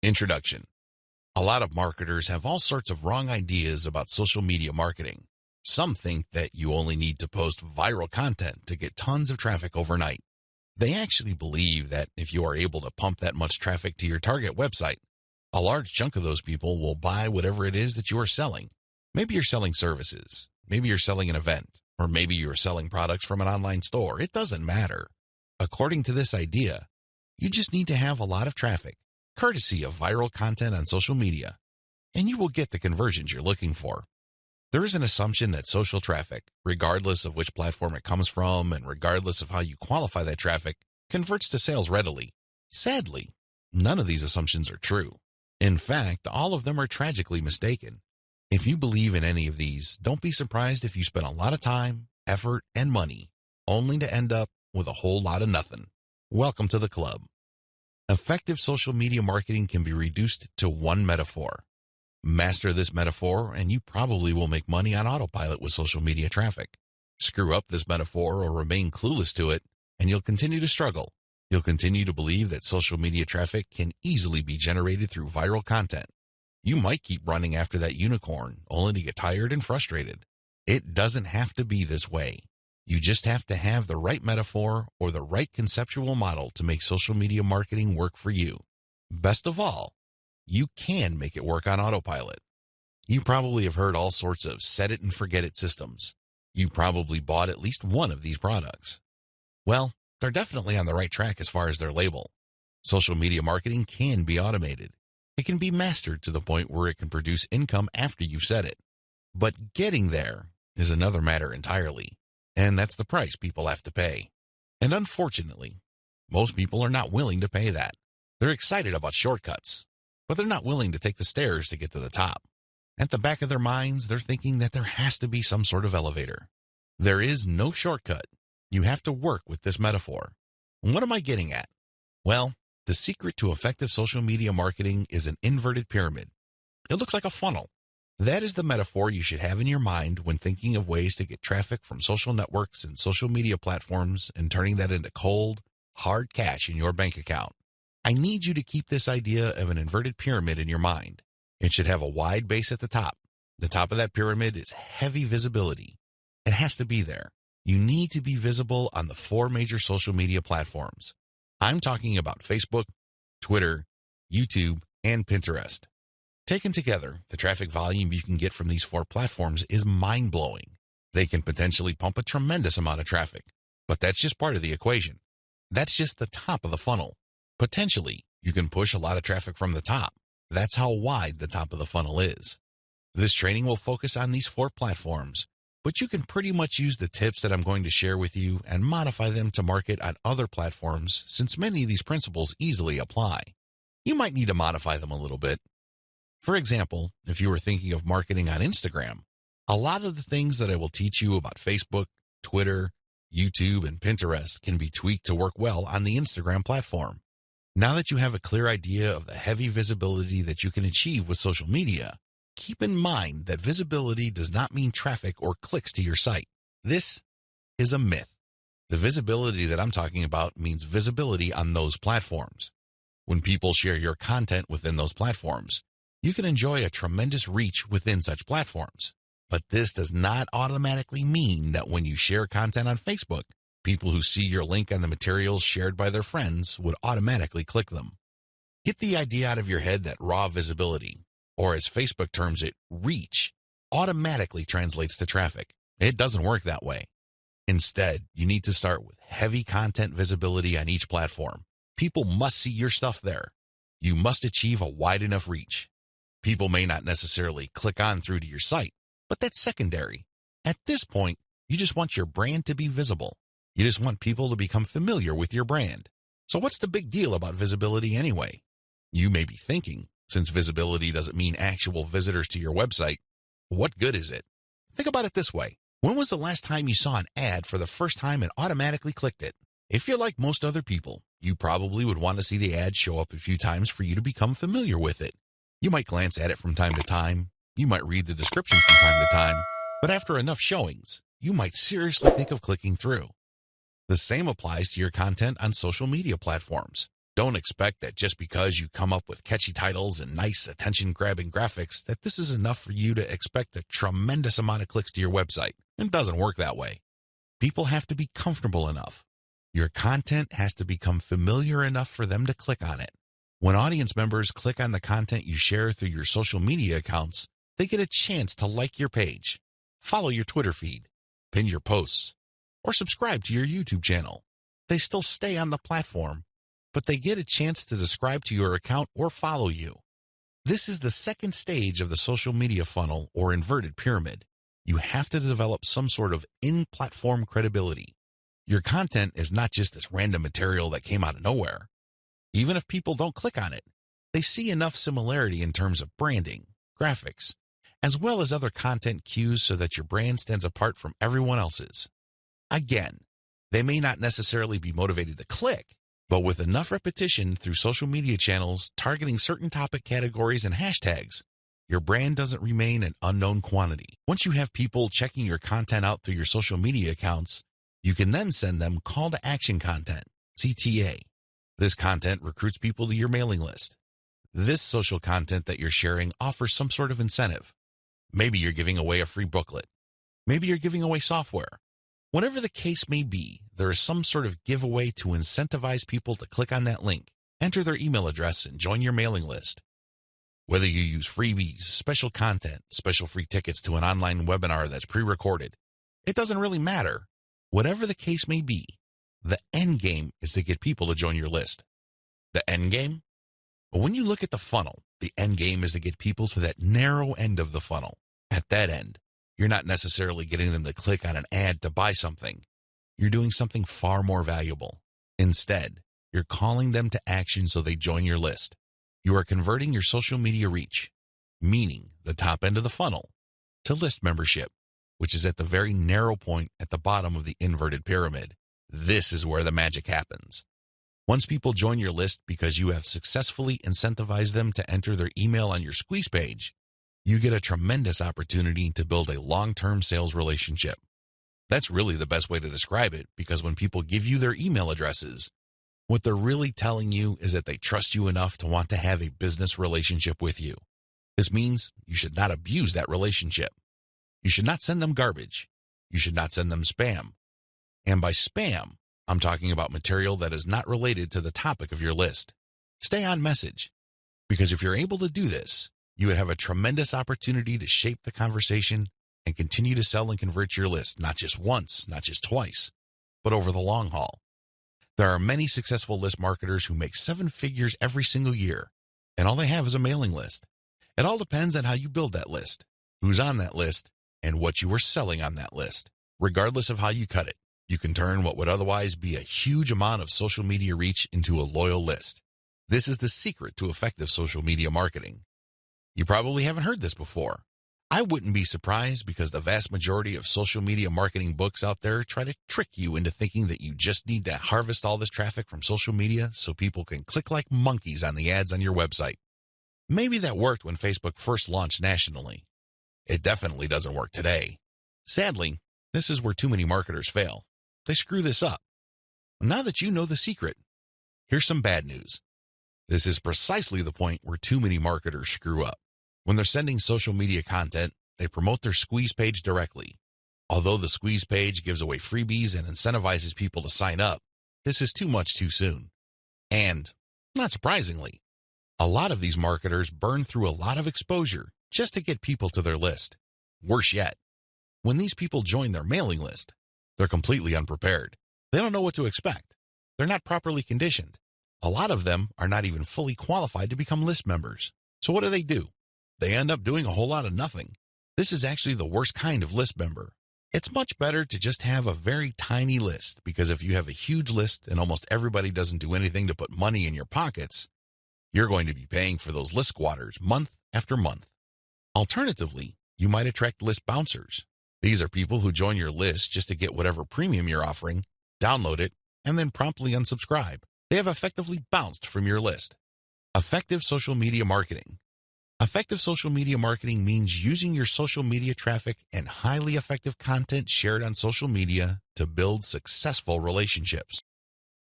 Introduction. A lot of marketers have all sorts of wrong ideas about social media marketing. Some think that you only need to post viral content to get tons of traffic overnight. They actually believe that if you are able to pump that much traffic to your target website, a large chunk of those people will buy whatever it is that you are selling. Maybe you're selling services, maybe you're selling an event, or maybe you're selling products from an online store. It doesn't matter. According to this idea, you just need to have a lot of traffic, courtesy of viral content on social media, and you will get the conversions you're looking for. There is an assumption that social traffic, regardless of which platform it comes from and regardless of how you qualify that traffic, converts to sales readily. Sadly, none of these assumptions are true. In fact, all of them are tragically mistaken. If you believe in any of these, don't be surprised if you spend a lot of time, effort, and money, only to end up with a whole lot of nothing. Welcome to the club. Effective social media marketing can be reduced to one metaphor. Master this metaphor, and you probably will make money on autopilot with social media traffic. Screw up this metaphor or remain clueless to it, and you'll continue to struggle. You'll continue to believe that social media traffic can easily be generated through viral content. You might keep running after that unicorn, only to get tired and frustrated. It doesn't have to be this way. You just have to have the right metaphor or the right conceptual model to make social media marketing work for you. Best of all, you can make it work on autopilot. You probably have heard all sorts of set it and forget it systems. You probably bought at least one of these products. Well, they're definitely on the right track as far as their label. Social media marketing can be automated. It can be mastered to the point where it can produce income after you've set it. But getting there is another matter entirely, and that's the price people have to pay. And unfortunately, most people are not willing to pay that. They're excited about shortcuts, but they're not willing to take the stairs to get to the top. At the back of their minds, they're thinking that there has to be some sort of elevator. There is no shortcut. You have to work with this metaphor. What am I getting at? Well, the secret to effective social media marketing is an inverted pyramid. It looks like a funnel. That is the metaphor you should have in your mind when thinking of ways to get traffic from social networks and social media platforms and turning that into cold, hard cash in your bank account. I need you to keep this idea of an inverted pyramid in your mind. It should have a wide base at the top. The top of that pyramid is heavy visibility. It has to be there. You need to be visible on the 4 major social media platforms. I'm talking about Facebook, Twitter, YouTube, and Pinterest. Taken together, the traffic volume you can get from these 4 platforms is mind-blowing. They can potentially pump a tremendous amount of traffic, but that's just part of the equation. That's just the top of the funnel. Potentially, you can push a lot of traffic from the top. That's how wide the top of the funnel is. This training will focus on these 4 platforms, but you can pretty much use the tips that I'm going to share with you and modify them to market on other platforms, since many of these principles easily apply. You might need to modify them a little bit. For example, if you were thinking of marketing on Instagram, a lot of the things that I will teach you about Facebook, Twitter, YouTube, and Pinterest can be tweaked to work well on the Instagram platform. Now that you have a clear idea of the heavy visibility that you can achieve with social media, keep in mind that visibility does not mean traffic or clicks to your site. This is a myth. The visibility that I'm talking about means visibility on those platforms. When people share your content within those platforms, you can enjoy a tremendous reach within such platforms. But this does not automatically mean that when you share content on Facebook, people who see your link on the materials shared by their friends would automatically click them. Get the idea out of your head that raw visibility, or as Facebook terms it, reach, automatically translates to traffic. It doesn't work that way. Instead, you need to start with heavy content visibility on each platform. People must see your stuff there. You must achieve a wide enough reach. People may not necessarily click on through to your site, but that's secondary. At this point, you just want your brand to be visible. You just want people to become familiar with your brand. So what's the big deal about visibility anyway? You may be thinking, since visibility doesn't mean actual visitors to your website, what good is it? Think about it this way. When was the last time you saw an ad for the first time and automatically clicked it? If you're like most other people, you probably would want to see the ad show up a few times for you to become familiar with it. You might glance at it from time to time. You might read the description from time to time. But after enough showings, you might seriously think of clicking through. The same applies to your content on social media platforms. Don't expect that just because you come up with catchy titles and nice attention-grabbing graphics that this is enough for you to expect a tremendous amount of clicks to your website. It doesn't work that way. People have to be comfortable enough. Your content has to become familiar enough for them to click on it. When audience members click on the content you share through your social media accounts, they get a chance to like your page, follow your Twitter feed, pin your posts, or subscribe to your YouTube channel. They still stay on the platform, but they get a chance to subscribe to your account or follow you. This is the second stage of the social media funnel or inverted pyramid. You have to develop some sort of in-platform credibility. Your content is not just this random material that came out of nowhere. Even if people don't click on it, they see enough similarity in terms of branding, graphics, as well as other content cues so that your brand stands apart from everyone else's. Again, they may not necessarily be motivated to click, but with enough repetition through social media channels targeting certain topic categories and hashtags, your brand doesn't remain an unknown quantity. Once you have people checking your content out through your social media accounts, you can then send them call to action content, CTA. This content recruits people to your mailing list. This social content that you're sharing offers some sort of incentive. Maybe you're giving away a free booklet. Maybe you're giving away software. Whatever the case may be, there is some sort of giveaway to incentivize people to click on that link, enter their email address, and join your mailing list. Whether you use freebies, special content, special free tickets to an online webinar that's pre-recorded, it doesn't really matter. Whatever the case may be, the end game is to get people to join your list. The end game? But when you look at the funnel, the end game is to get people to that narrow end of the funnel. At that end, you're not necessarily getting them to click on an ad to buy something. You're doing something far more valuable. Instead, you're calling them to action so they join your list. You are converting your social media reach, meaning the top end of the funnel, to list membership, which is at the very narrow point at the bottom of the inverted pyramid. This is where the magic happens. Once people join your list because you have successfully incentivized them to enter their email on your squeeze page, you get a tremendous opportunity to build a long-term sales relationship. That's really the best way to describe it, because when people give you their email addresses, what they're really telling you is that they trust you enough to want to have a business relationship with you. This means you should not abuse that relationship. You should not send them garbage. You should not send them spam. And by spam, I'm talking about material that is not related to the topic of your list. Stay on message, because if you're able to do this, you would have a tremendous opportunity to shape the conversation and continue to sell and convert your list, not just once, not just twice, but over the long haul. There are many successful list marketers who make 7 figures every single year, and all they have is a mailing list. It all depends on how you build that list, who's on that list, and what you are selling on that list. Regardless of how you cut it, you can turn what would otherwise be a huge amount of social media reach into a loyal list. This is the secret to effective social media marketing. You probably haven't heard this before. I wouldn't be surprised, because the vast majority of social media marketing books out there try to trick you into thinking that you just need to harvest all this traffic from social media so people can click like monkeys on the ads on your website. Maybe that worked when Facebook first launched nationally. It definitely doesn't work today. Sadly, this is where too many marketers fail. They screw this up. Now that you know the secret, here's some bad news. This is precisely the point where too many marketers screw up. When they're sending social media content, they promote their squeeze page directly. Although the squeeze page gives away freebies and incentivizes people to sign up, this is too much too soon. And, not surprisingly, a lot of these marketers burn through a lot of exposure just to get people to their list. Worse yet, when these people join their mailing list, they're completely unprepared. They don't know what to expect. They're not properly conditioned. A lot of them are not even fully qualified to become list members. So what do? They end up doing a whole lot of nothing. This is actually the worst kind of list member. It's much better to just have a very tiny list, because if you have a huge list and almost everybody doesn't do anything to put money in your pockets, you're going to be paying for those list squatters month after month. Alternatively, you might attract list bouncers. These are people who join your list just to get whatever premium you're offering, download it, and then promptly unsubscribe. They have effectively bounced from your list. Effective social media marketing. Effective social media marketing means using your social media traffic and highly effective content shared on social media to build successful relationships.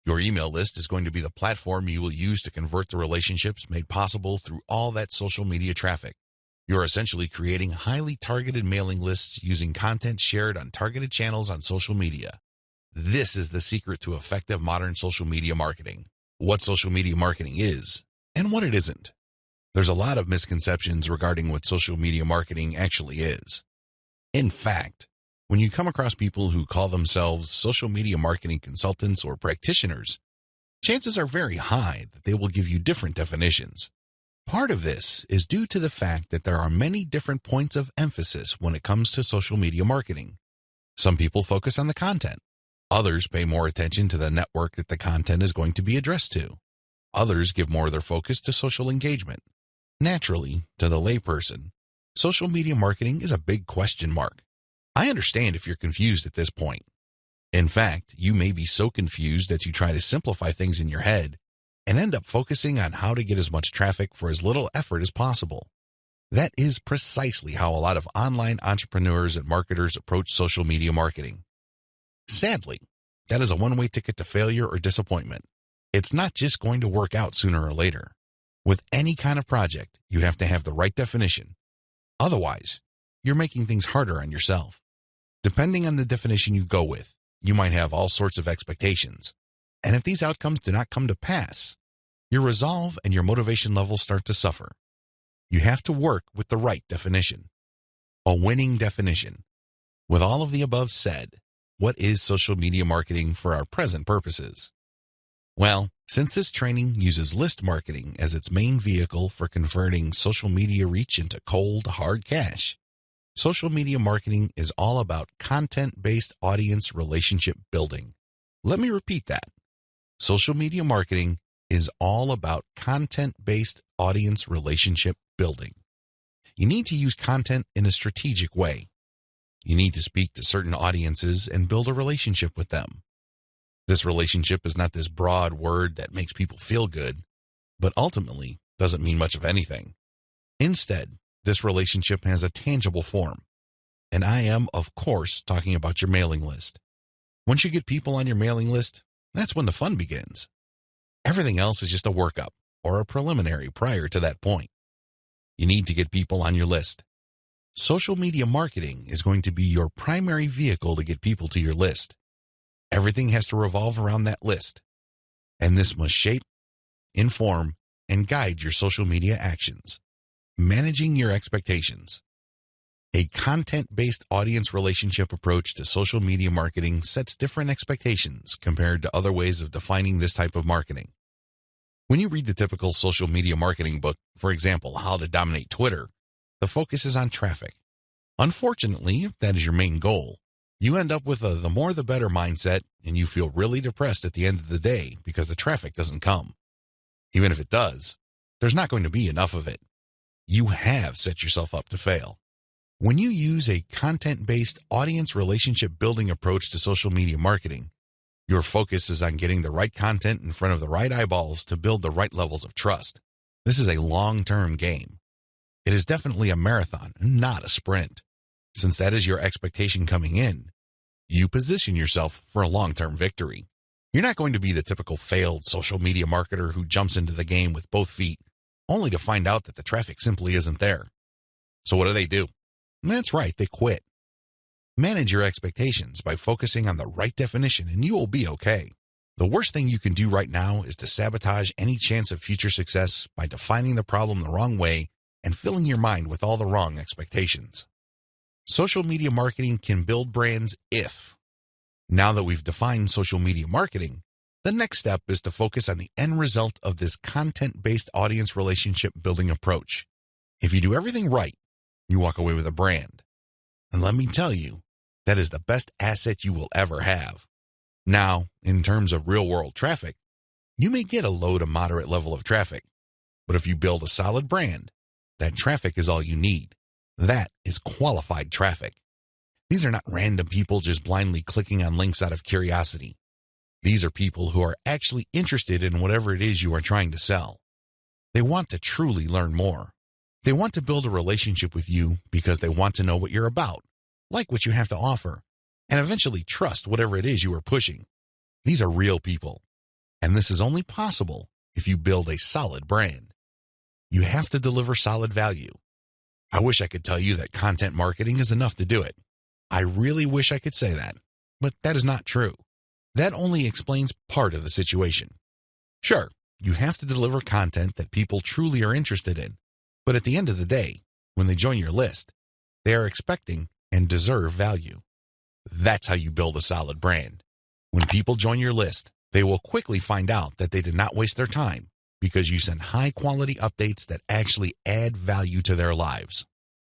Your email list is going to be the platform you will use to convert the relationships made possible through all that social media traffic. You're essentially creating highly targeted mailing lists using content shared on targeted channels on social media. This is the secret to effective modern social media marketing. What social media marketing is and what it isn't. There's a lot of misconceptions regarding what social media marketing actually is. In fact, when you come across people who call themselves social media marketing consultants or practitioners, chances are very high that they will give you different definitions. Part of this is due to the fact that there are many different points of emphasis when it comes to social media marketing. Some people focus on the content. Others pay more attention to the network that the content is going to be addressed to. Others give more of their focus to social engagement. Naturally, to the layperson, social media marketing is a big question mark. I understand if you're confused at this point. In fact, you may be so confused that you try to simplify things in your head and end up focusing on how to get as much traffic for as little effort as possible. That is precisely how a lot of online entrepreneurs and marketers approach social media marketing. Sadly, that is a one-way ticket to failure or disappointment. It's not just going to work out sooner or later. With any kind of project, you have to have the right definition. Otherwise, you're making things harder on yourself. Depending on the definition you go with, you might have all sorts of expectations. And if these outcomes do not come to pass, your resolve and your motivation levels start to suffer. You have to work with the right definition. A winning definition. With all of the above said, what is social media marketing for our present purposes? Well, since this training uses list marketing as its main vehicle for converting social media reach into cold, hard cash, social media marketing is all about content-based audience relationship building. Let me repeat that. Social media marketing is all about content-based audience relationship building. You need to use content in a strategic way. You need to speak to certain audiences and build a relationship with them. This relationship is not this broad word that makes people feel good, but ultimately doesn't mean much of anything. Instead, this relationship has a tangible form. And I am, of course, talking about your mailing list. Once you get people on your mailing list, that's when the fun begins. Everything else is just a workup or a preliminary prior to that point. You need to get people on your list. Social media marketing is going to be your primary vehicle to get people to your list. Everything has to revolve around that list. And this must shape, inform, and guide your social media actions. Managing your expectations. A content-based audience relationship approach to social media marketing sets different expectations compared to other ways of defining this type of marketing. When you read the typical social media marketing book, for example, How to Dominate Twitter, the focus is on traffic. Unfortunately, if that is your main goal, you end up with a the more the better mindset and you feel really depressed at the end of the day because the traffic doesn't come. Even if it does, there's not going to be enough of it. You have set yourself up to fail. When you use a content-based audience relationship building approach to social media marketing, your focus is on getting the right content in front of the right eyeballs to build the right levels of trust. This is a long-term game. It is definitely a marathon, not a sprint. Since that is your expectation coming in, you position yourself for a long-term victory. You're not going to be the typical failed social media marketer who jumps into the game with both feet, only to find out that the traffic simply isn't there. So what do? That's right, they quit. Manage your expectations by focusing on the right definition and you will be okay. The worst thing you can do right now is to sabotage any chance of future success by defining the problem the wrong way and filling your mind with all the wrong expectations. Social media marketing can build brands if. Now that we've defined social media marketing, the next step is to focus on the end result of this content-based audience relationship building approach. If you do everything right, you walk away with a brand. And let me tell you, that is the best asset you will ever have. Now, in terms of real-world traffic, you may get a low to moderate level of traffic. But if you build a solid brand, that traffic is all you need. That is qualified traffic. These are not random people just blindly clicking on links out of curiosity. These are people who are actually interested in whatever it is you are trying to sell. They want to truly learn more. They want to build a relationship with you because they want to know what you're about, like what you have to offer, and eventually trust whatever it is you are pushing. These are real people. And this is only possible if you build a solid brand. You have to deliver solid value. I wish I could tell you that content marketing is enough to do it. I really wish I could say that, but that is not true. That only explains part of the situation. Sure, you have to deliver content that people truly are interested in, but at the end of the day, when they join your list, they are expecting and deserve value. That's how you build a solid brand. When people join your list, they will quickly find out that they did not waste their time because you send high-quality updates that actually add value to their lives.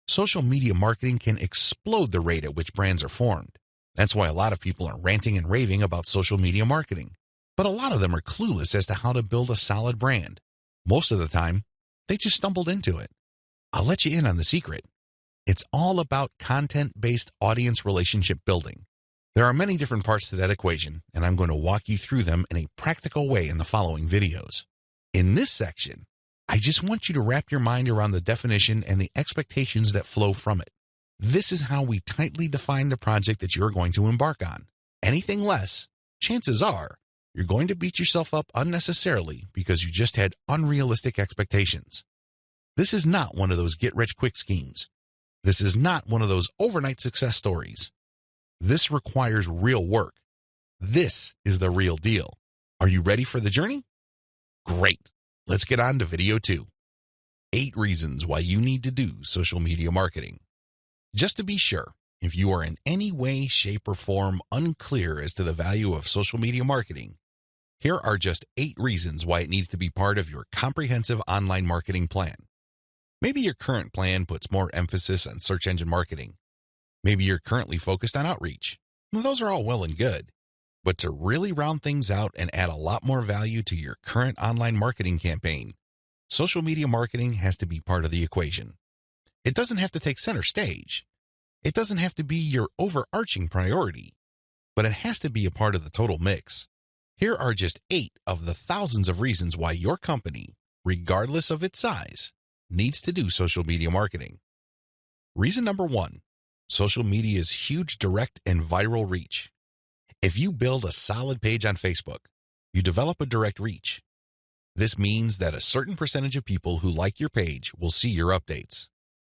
Social media marketing can explode the rate at which brands are formed. That's why a lot of people are ranting and raving about social media marketing. But a lot of them are clueless as to how to build a solid brand. Most of the time, they just stumbled into it. I'll let you in on the secret. It's all about content-based audience relationship building. There are many different parts to that equation, and I'm going to walk you through them in a practical way in the following videos. In this section, I just want you to wrap your mind around the definition and the expectations that flow from it. This is how we tightly define the project that you're going to embark on. Anything less, chances are, you're going to beat yourself up unnecessarily because you just had unrealistic expectations. This is not one of those get-rich-quick schemes. This is not one of those overnight success stories. This requires real work. This is the real deal. Are you ready for the journey? Great. Let's get on to video 2. 8 reasons why you need to do social media marketing. Just to be sure, if you are in any way, shape, or form unclear as to the value of social media marketing, here are just 8 reasons why it needs to be part of your comprehensive online marketing plan. Maybe your current plan puts more emphasis on search engine marketing. Maybe you're currently focused on outreach. Well, those are all well and good. But to really round things out and add a lot more value to your current online marketing campaign, social media marketing has to be part of the equation. It doesn't have to take center stage. It doesn't have to be your overarching priority, but it has to be a part of the total mix. Here are just 8 of the thousands of reasons why your company, regardless of its size, needs to do social media marketing. Reason number 1, social media's huge direct and viral reach. If you build a solid page on Facebook, you develop a direct reach. This means that a certain percentage of people who like your page will see your updates.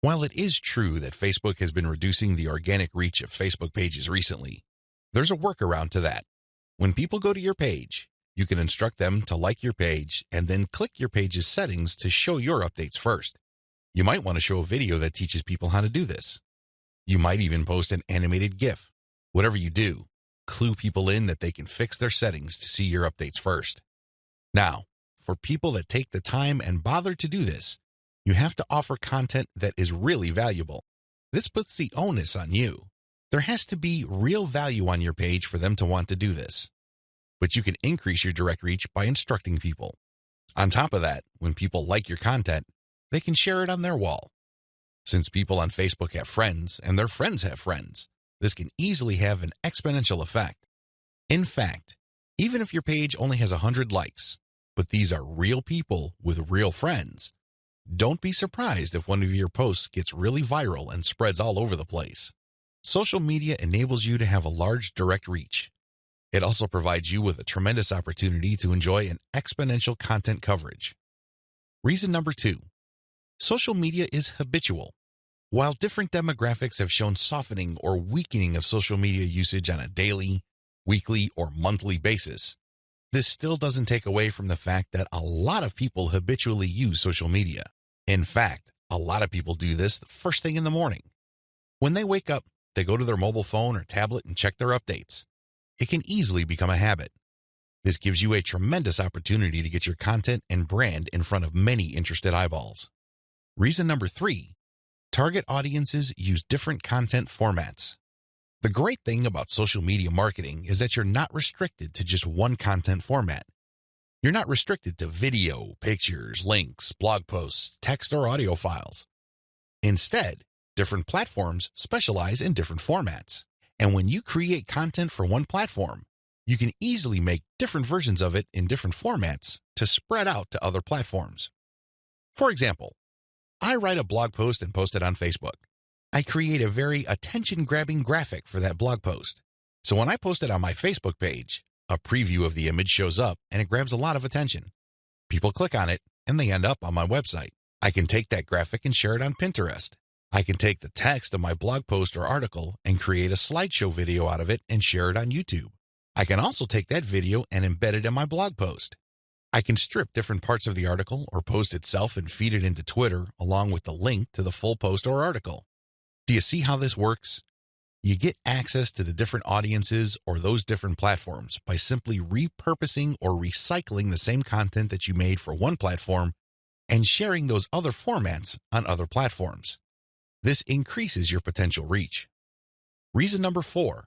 While it is true that Facebook has been reducing the organic reach of Facebook pages recently, there's a workaround to that. When people go to your page, you can instruct them to like your page and then click your page's settings to show your updates first. You might want to show a video that teaches people how to do this. You might even post an animated GIF. Whatever you do, clue people in that they can fix their settings to see your updates first. Now, for people that take the time and bother to do this, you have to offer content that is really valuable. This puts the onus on you. There has to be real value on your page for them to want to do this. But you can increase your direct reach by instructing people. On top of that, when people like your content, they can share it on their wall. Since people on Facebook have friends and their friends have friends, this can easily have an exponential effect. In fact, even if your page only has 100 likes, but these are real people with real friends, don't be surprised if one of your posts gets really viral and spreads all over the place. Social media enables you to have a large direct reach. It also provides you with a tremendous opportunity to enjoy an exponential content coverage. Reason number 2, social media is habitual. While different demographics have shown softening or weakening of social media usage on a daily, weekly, or monthly basis, this still doesn't take away from the fact that a lot of people habitually use social media. In fact, a lot of people do this the first thing in the morning. When they wake up, they go to their mobile phone or tablet and check their updates. It can easily become a habit. This gives you a tremendous opportunity to get your content and brand in front of many interested eyeballs. Reason number 3, target audiences use different content formats. The great thing about social media marketing is that you're not restricted to just one content format. You're not restricted to video, pictures, links, blog posts, text, or audio files. Instead, different platforms specialize in different formats. And when you create content for one platform, you can easily make different versions of it in different formats to spread out to other platforms. For example, I write a blog post and post it on Facebook. I create a very attention-grabbing graphic for that blog post. So when I post it on my Facebook page, A preview of the image shows up and it grabs a lot of attention. People click on it and they end up on my website. I can take that graphic and share it on Pinterest. I can take the text of my blog post or article and create a slideshow video out of it and share it on YouTube. I can also take that video and embed it in my blog post. I can strip different parts of the article or post itself and feed it into Twitter along with the link to the full post or article. Do you see how this works? You get access to the different audiences or those different platforms by simply repurposing or recycling the same content that you made for one platform and sharing those other formats on other platforms. This increases your potential reach. Reason number 4,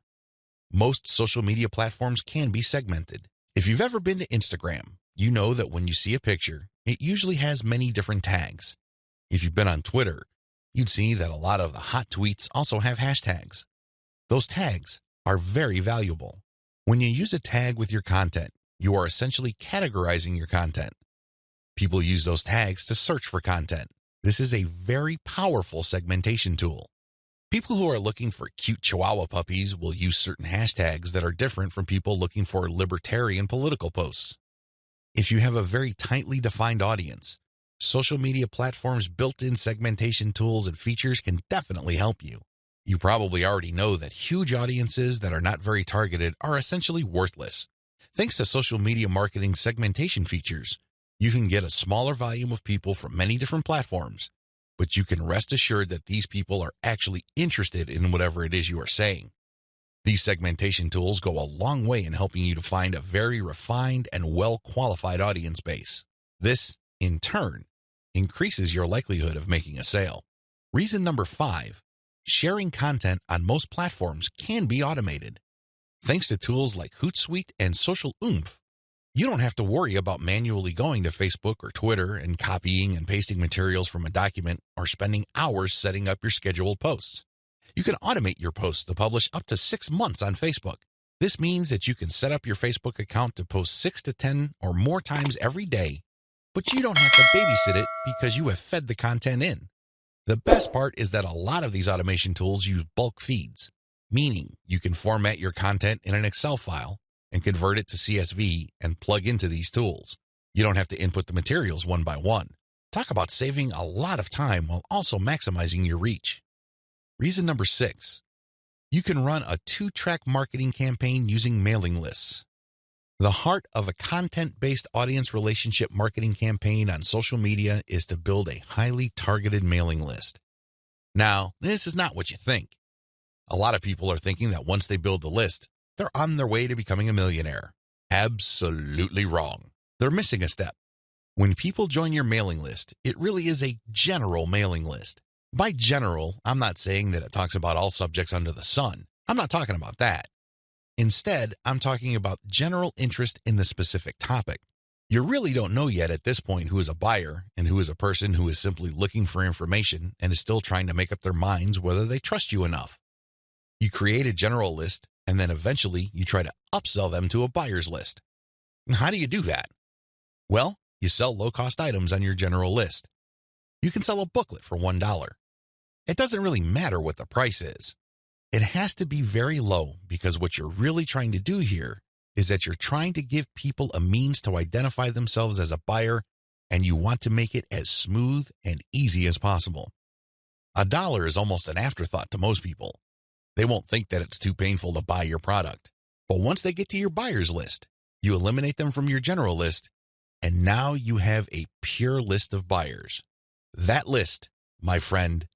most social media platforms can be segmented. If you've ever been to Instagram, you know that when you see a picture, it usually has many different tags. If you've been on Twitter, you'd see that a lot of the hot tweets also have hashtags. Those tags are very valuable. When you use a tag with your content, you are essentially categorizing your content. People use those tags to search for content. This is a very powerful segmentation tool. People who are looking for cute Chihuahua puppies will use certain hashtags that are different from people looking for libertarian political posts. If you have a very tightly defined audience, social media platforms' built-in segmentation tools and features can definitely help you. You probably already know that huge audiences that are not very targeted are essentially worthless. Thanks to social media marketing segmentation features, you can get a smaller volume of people from many different platforms, but you can rest assured that these people are actually interested in whatever it is you are saying. These segmentation tools go a long way in helping you to find a very refined and well-qualified audience base. This, in turn, increases your likelihood of making a sale. Reason number 5, sharing content on most platforms can be automated. Thanks to tools like Hootsuite and Social Oomph, you don't have to worry about manually going to Facebook or Twitter and copying and pasting materials from a document or spending hours setting up your scheduled posts. You can automate your posts to publish up to 6 months on Facebook. This means that you can set up your Facebook account to post 6 to 10 or more times every day, but you don't have to babysit it because you have fed the content in. The best part is that a lot of these automation tools use bulk feeds, meaning you can format your content in an Excel file and convert it to CSV and plug into these tools. You don't have to input the materials one by one. Talk about saving a lot of time while also maximizing your reach. Reason number 6, you can run a 2-track marketing campaign using mailing lists. The heart of a content-based audience relationship marketing campaign on social media is to build a highly targeted mailing list. Now, this is not what you think. A lot of people are thinking that once they build the list, they're on their way to becoming a millionaire. Absolutely wrong. They're missing a step. When people join your mailing list, it really is a general mailing list. By general, I'm not saying that it talks about all subjects under the sun. I'm not talking about that. Instead, I'm talking about general interest in the specific topic. You really don't know yet at this point who is a buyer and who is a person who is simply looking for information and is still trying to make up their minds whether they trust you enough. You create a general list, and then eventually you try to upsell them to a buyer's list. And how do you do that? Well, you sell low-cost items on your general list. You can sell a booklet for $1. It doesn't really matter what the price is. It has to be very low because what you're really trying to do here is that you're trying to give people a means to identify themselves as a buyer, and you want to make it as smooth and easy as possible. $1 is almost an afterthought to most people. They won't think that it's too painful to buy your product. But once they get to your buyer's list, you eliminate them from your general list, and now you have a pure list of buyers. That list, my friend,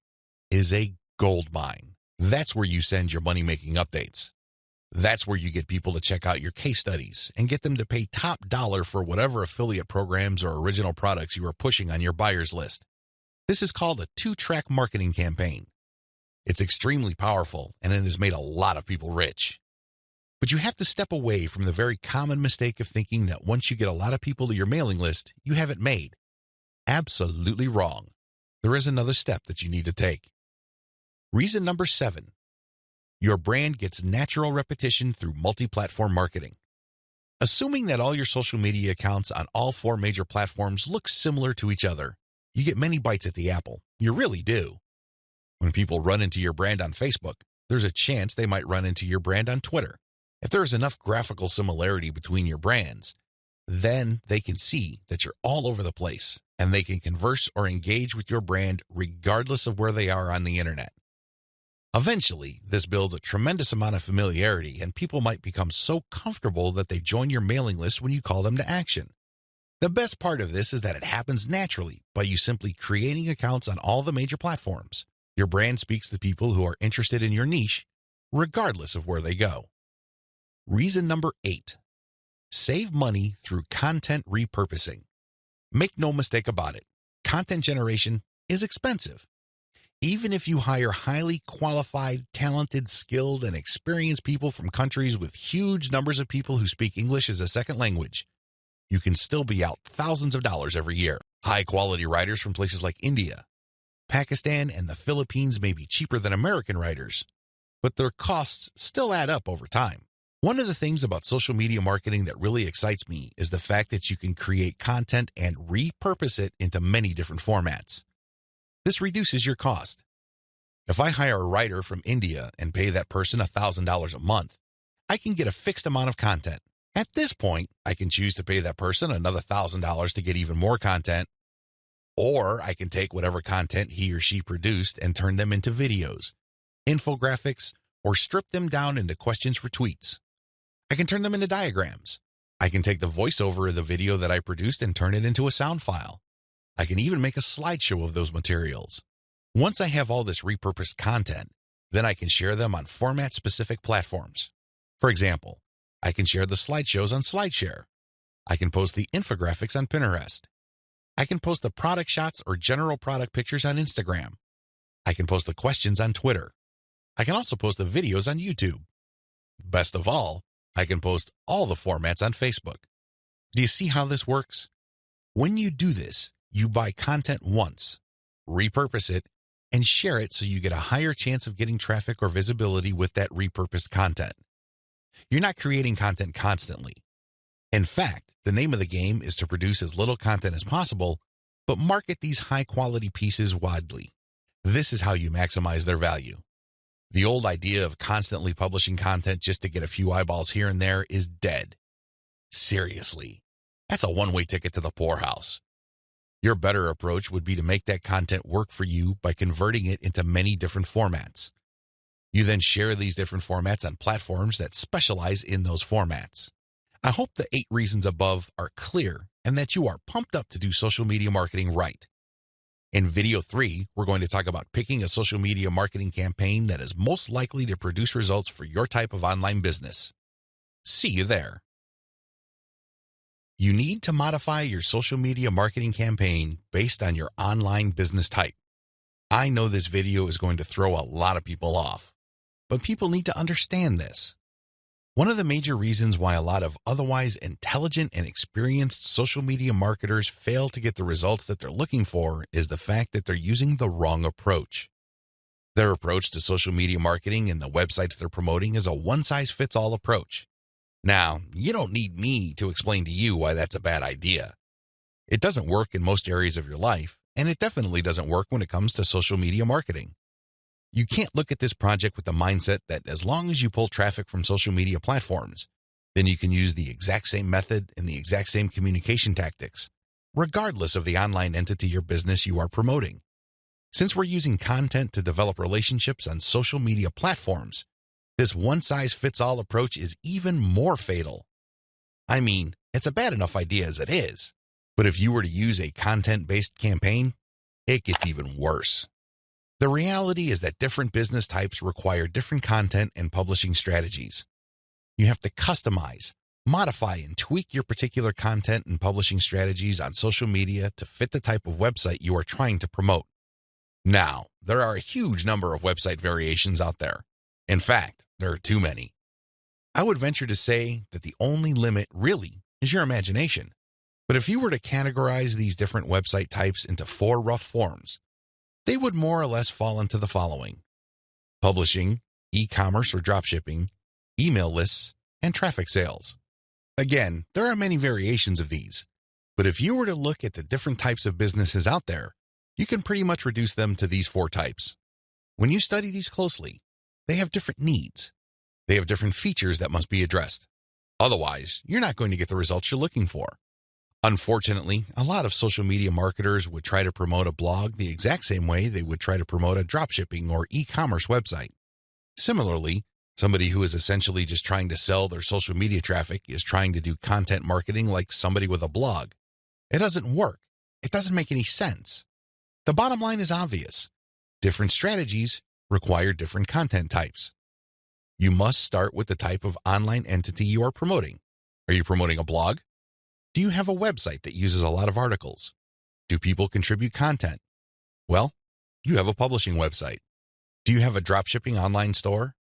is a gold mine. That's where you send your money-making updates. That's where you get people to check out your case studies and get them to pay top dollar for whatever affiliate programs or original products you are pushing on your buyer's list. This is called a 2-track marketing campaign. It's extremely powerful, and it has made a lot of people rich. But you have to step away from the very common mistake of thinking that once you get a lot of people to your mailing list, you have it made. Absolutely wrong. There is another step that you need to take. Reason number 7, your brand gets natural repetition through multi-platform marketing. Assuming that all your social media accounts on all 4 major platforms look similar to each other, you get many bites at the apple. You really do. When people run into your brand on Facebook, there's a chance they might run into your brand on Twitter. If there is enough graphical similarity between your brands, then they can see that you're all over the place and they can converse or engage with your brand regardless of where they are on the internet. Eventually, this builds a tremendous amount of familiarity and people might become so comfortable that they join your mailing list when you call them to action. The best part of this is that it happens naturally by you simply creating accounts on all the major platforms. Your brand speaks to people who are interested in your niche, regardless of where they go. Reason number 8. Save money through content repurposing. Make no mistake about it, content generation is expensive. Even if you hire highly qualified, talented, skilled, and experienced people from countries with huge numbers of people who speak English as a second language, you can still be out thousands of dollars every year. High-quality writers from places like India, Pakistan, and the Philippines may be cheaper than American writers, but their costs still add up over time. One of the things about social media marketing that really excites me is the fact that you can create content and repurpose it into many different formats. This reduces your cost. If I hire a writer from India and pay that person $1,000 a month, I can get a fixed amount of content. At this point, I can choose to pay that person another $1,000 to get even more content, or I can take whatever content he or she produced and turn them into videos, infographics, or strip them down into questions for tweets. I can turn them into diagrams. I can take the voiceover of the video that I produced and turn it into a sound file. I can even make a slideshow of those materials. Once I have all this repurposed content, then I can share them on format-specific platforms. For example, I can share the slideshows on SlideShare. I can post the infographics on Pinterest. I can post the product shots or general product pictures on Instagram. I can post the questions on Twitter. I can also post the videos on YouTube. Best of all, I can post all the formats on Facebook. Do you see how this works? When you do this, you buy content once, repurpose it, and share it so you get a higher chance of getting traffic or visibility with that repurposed content. You're not creating content constantly. In fact, the name of the game is to produce as little content as possible, but market these high-quality pieces widely. This is how you maximize their value. The old idea of constantly publishing content just to get a few eyeballs here and there is dead. Seriously, that's a one-way ticket to the poorhouse. Your better approach would be to make that content work for you by converting it into many different formats. You then share these different formats on platforms that specialize in those formats. I hope the 8 reasons above are clear and that you are pumped up to do social media marketing right. In video 3, we're going to talk about picking a social media marketing campaign that is most likely to produce results for your type of online business. See you there. You need to modify your social media marketing campaign based on your online business type. I know this video is going to throw a lot of people off, but people need to understand this. One of the major reasons why a lot of otherwise intelligent and experienced social media marketers fail to get the results that they're looking for is the fact that they're using the wrong approach. Their approach to social media marketing and the websites they're promoting is a one-size-fits-all approach. Now, you don't need me to explain to you why that's a bad idea. It doesn't work in most areas of your life, and it definitely doesn't work when it comes to social media marketing. You can't look at this project with the mindset that as long as you pull traffic from social media platforms, then you can use the exact same method and the exact same communication tactics, regardless of the online entity or business you are promoting. Since we're using content to develop relationships on social media platforms, this one-size-fits-all approach is even more fatal. I mean, it's a bad enough idea as it is, but if you were to use a content-based campaign, it gets even worse. The reality is that different business types require different content and publishing strategies. You have to customize, modify, and tweak your particular content and publishing strategies on social media to fit the type of website you are trying to promote. Now, there are a huge number of website variations out there. In fact, there are too many. I would venture to say that the only limit really is your imagination. But if you were to categorize these different website types into 4 rough forms, they would more or less fall into the following: publishing, e-commerce or dropshipping, email lists, and traffic sales. Again, there are many variations of these, but if you were to look at the different types of businesses out there, you can pretty much reduce them to these 4 types. When you study these closely, they have different needs. They have different features that must be addressed. Otherwise, you're not going to get the results you're looking for. Unfortunately, a lot of social media marketers would try to promote a blog the exact same way they would try to promote a dropshipping or e-commerce website. Similarly, somebody who is essentially just trying to sell their social media traffic is trying to do content marketing like somebody with a blog. It doesn't work. It doesn't make any sense. The bottom line is obvious. Different strategies require different content types. You must start with the type of online entity you are promoting. Are you promoting a blog? Do you have a website that uses a lot of articles? Do people contribute content? Well, you have a publishing website. Do you have a dropshipping online store?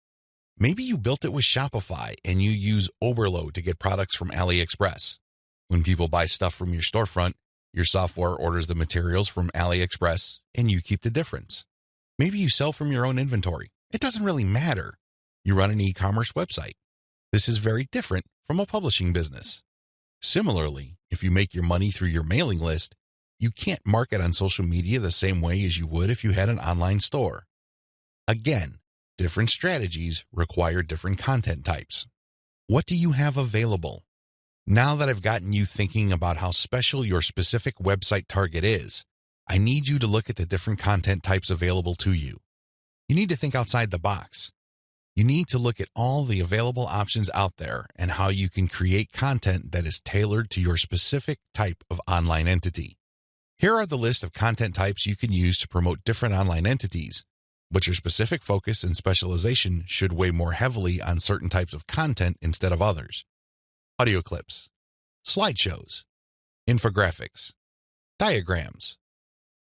Maybe you built it with Shopify and you use Overload to get products from AliExpress. When people buy stuff from your storefront, your software orders the materials from AliExpress and you keep the difference. Maybe you sell from your own inventory. It doesn't really matter. You run an e-commerce website. This is very different from a publishing business. Similarly, if you make your money through your mailing list, you can't market on social media the same way as you would if you had an online store. Again, different strategies require different content types. What do you have available? Now that I've gotten you thinking about how special your specific website target is, I need you to look at the different content types available to you. You need to think outside the box. You need to look at all the available options out there and how you can create content that is tailored to your specific type of online entity. Here are the list of content types you can use to promote different online entities, but your specific focus and specialization should weigh more heavily on certain types of content instead of others. Audio clips, slideshows, infographics, diagrams,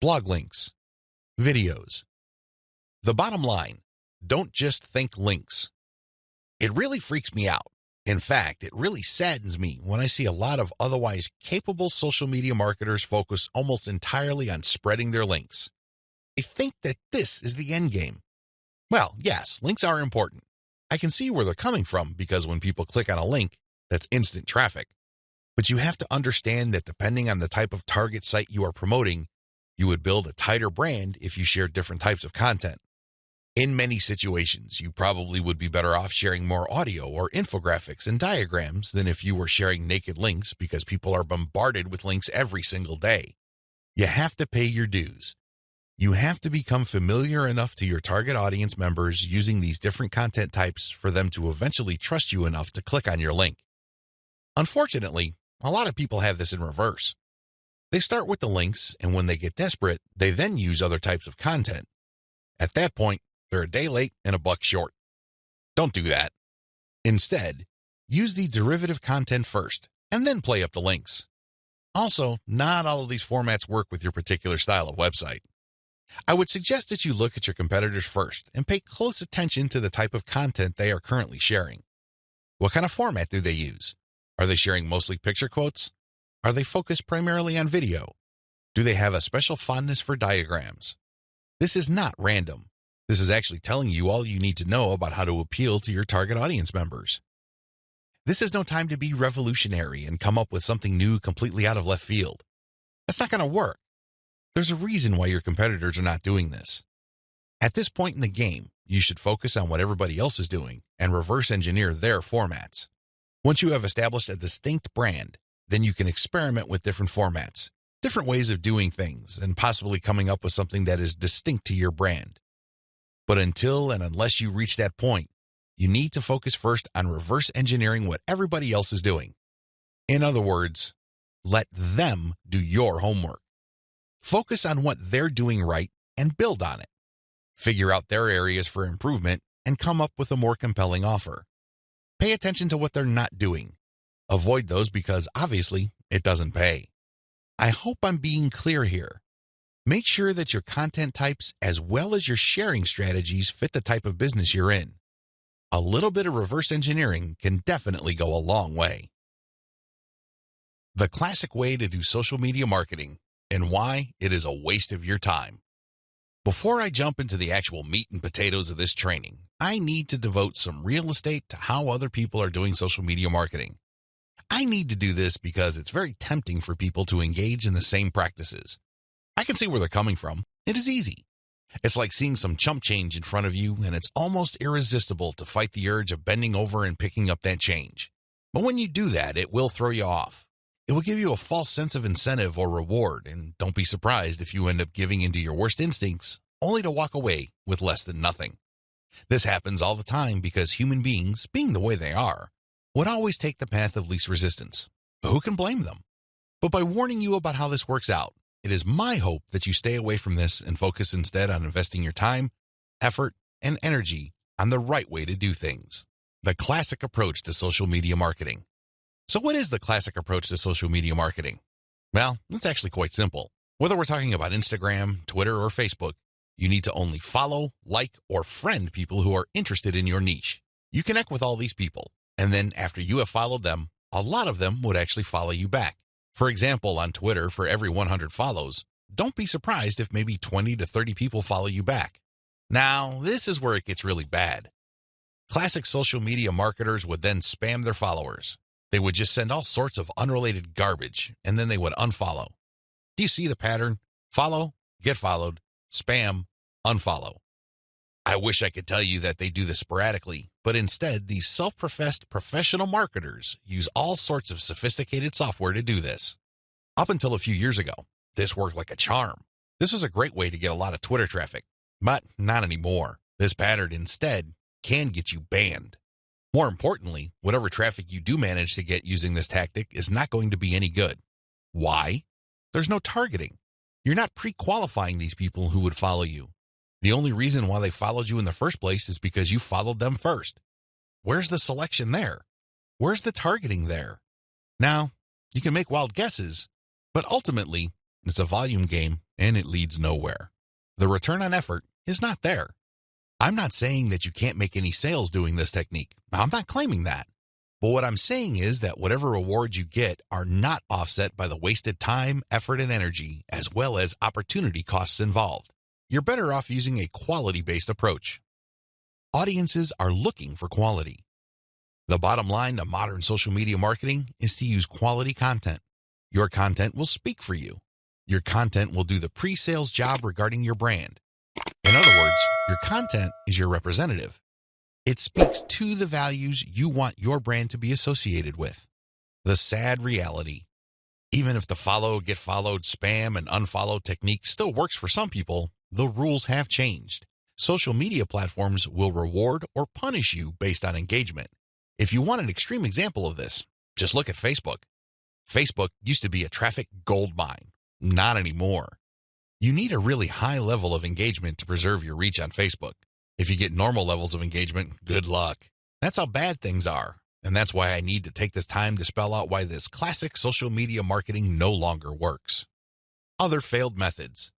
blog links, videos. The bottom line, don't just think links. It really freaks me out. In fact, it really saddens me when I see a lot of otherwise capable social media marketers focus almost entirely on spreading their links. They think that this is the end game. Well, yes, links are important. I can see where they're coming from because when people click on a link, that's instant traffic. But you have to understand that depending on the type of target site you are promoting, you would build a tighter brand if you share different types of content. In many situations, you probably would be better off sharing more audio or infographics and diagrams than if you were sharing naked links because people are bombarded with links every single day. You have to pay your dues. You have to become familiar enough to your target audience members using these different content types for them to eventually trust you enough to click on your link. Unfortunately, a lot of people have this in reverse. They start with the links, and when they get desperate, they then use other types of content. At that point, they're a day late and a buck short. Don't do that. Instead, use the derivative content first, and then play up the links. Also, not all of these formats work with your particular style of website. I would suggest that you look at your competitors first and pay close attention to the type of content they are currently sharing. What kind of format do they use? Are they sharing mostly picture quotes? Are they focused primarily on video? Do they have a special fondness for diagrams? This is not random. This is actually telling you all you need to know about how to appeal to your target audience members. This is no time to be revolutionary and come up with something new completely out of left field. That's not going to work. There's a reason why your competitors are not doing this. At this point in the game, you should focus on what everybody else is doing and reverse engineer their formats. Once you have established a distinct brand, then you can experiment with different formats, different ways of doing things, and possibly coming up with something that is distinct to your brand. But until and unless you reach that point, you need to focus first on reverse engineering what everybody else is doing. In other words, let them do your homework. Focus on what they're doing right and build on it. Figure out their areas for improvement and come up with a more compelling offer. Pay attention to what they're not doing. Avoid those because obviously it doesn't pay. I hope I'm being clear here. Make sure that your content types as well as your sharing strategies fit the type of business you're in. A little bit of reverse engineering can definitely go a long way. The classic way to do social media marketing and why it is a waste of your time. Before I jump into the actual meat and potatoes of this training, I need to devote some real estate to how other people are doing social media marketing. I need to do this because it's very tempting for people to engage in the same practices. I can see where they're coming from. It is easy. It's like seeing some chump change in front of you, and it's almost irresistible to fight the urge of bending over and picking up that change. But when you do that, it will throw you off. It will give you a false sense of incentive or reward, and don't be surprised if you end up giving into your worst instincts, only to walk away with less than nothing. This happens all the time because human beings, being the way they are, would always take the path of least resistance. But who can blame them? But by warning you about how this works out, it is my hope that you stay away from this and focus instead on investing your time, effort, and energy on the right way to do things. The classic approach to social media marketing. So what is the classic approach to social media marketing? Well, it's actually quite simple. Whether we're talking about Instagram, Twitter, or Facebook, you need to only follow, like, or friend people who are interested in your niche. You connect with all these people, and then after you have followed them, a lot of them would actually follow you back. For example, on Twitter, for every 100 follows, don't be surprised if maybe 20 to 30 people follow you back. Now, this is where it gets really bad. Classic social media marketers would then spam their followers. They would just send all sorts of unrelated garbage, and then they would unfollow. Do you see the pattern? Follow, get followed, spam, unfollow. I wish I could tell you that they do this sporadically, but instead, these self-professed professional marketers use all sorts of sophisticated software to do this. Up until a few years ago, this worked like a charm. This was a great way to get a lot of Twitter traffic, but not anymore. This pattern instead can get you banned. More importantly, whatever traffic you do manage to get using this tactic is not going to be any good. Why? There's no targeting. You're not pre-qualifying these people who would follow you. The only reason why they followed you in the first place is because you followed them first. Where's the selection there? Where's the targeting there? Now, you can make wild guesses, but ultimately, it's a volume game and it leads nowhere. The return on effort is not there. I'm not saying that you can't make any sales doing this technique. I'm not claiming that. But what I'm saying is that whatever rewards you get are not offset by the wasted time, effort, and energy, as well as opportunity costs involved. You're better off using a quality-based approach. Audiences are looking for quality. The bottom line to modern social media marketing is to use quality content. Your content will speak for you. Your content will do the pre-sales job regarding your brand. In other words, your content is your representative. It speaks to the values you want your brand to be associated with. The sad reality, even if the follow, get followed, spam, and unfollow technique still works for some people, the rules have changed. Social media platforms will reward or punish you based on engagement. If you want an extreme example of this, just look at Facebook. Facebook used to be a traffic goldmine. Not anymore. You need a really high level of engagement to preserve your reach on Facebook. If you get normal levels of engagement, good luck. That's how bad things are. And that's why I need to take this time to spell out why this classic social media marketing no longer works. Other failed methods.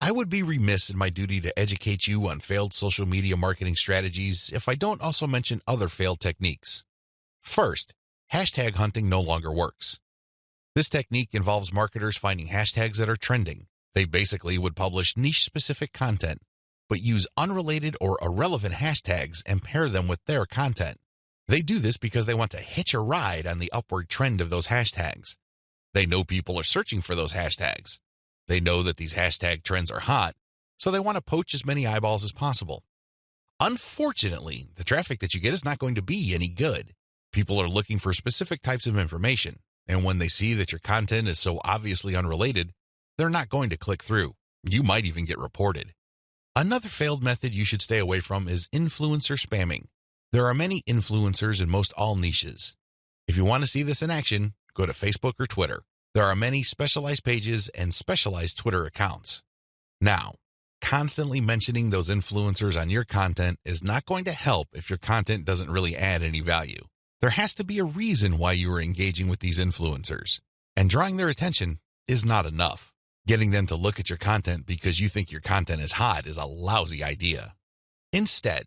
I would be remiss in my duty to educate you on failed social media marketing strategies if I don't also mention other failed techniques. First, hashtag hunting no longer works. This technique involves marketers finding hashtags that are trending. They basically would publish niche-specific content, but use unrelated or irrelevant hashtags and pair them with their content. They do this because they want to hitch a ride on the upward trend of those hashtags. They know people are searching for those hashtags. They know that these hashtag trends are hot, so they want to poach as many eyeballs as possible. Unfortunately, the traffic that you get is not going to be any good. People are looking for specific types of information, and when they see that your content is so obviously unrelated, they're not going to click through. You might even get reported. Another failed method you should stay away from is influencer spamming. There are many influencers in most all niches. If you want to see this in action, go to Facebook or Twitter. There are many specialized pages and specialized Twitter accounts. Now, constantly mentioning those influencers on your content is not going to help if your content doesn't really add any value. There has to be a reason why you are engaging with these influencers, and drawing their attention is not enough. Getting them to look at your content because you think your content is hot is a lousy idea. Instead,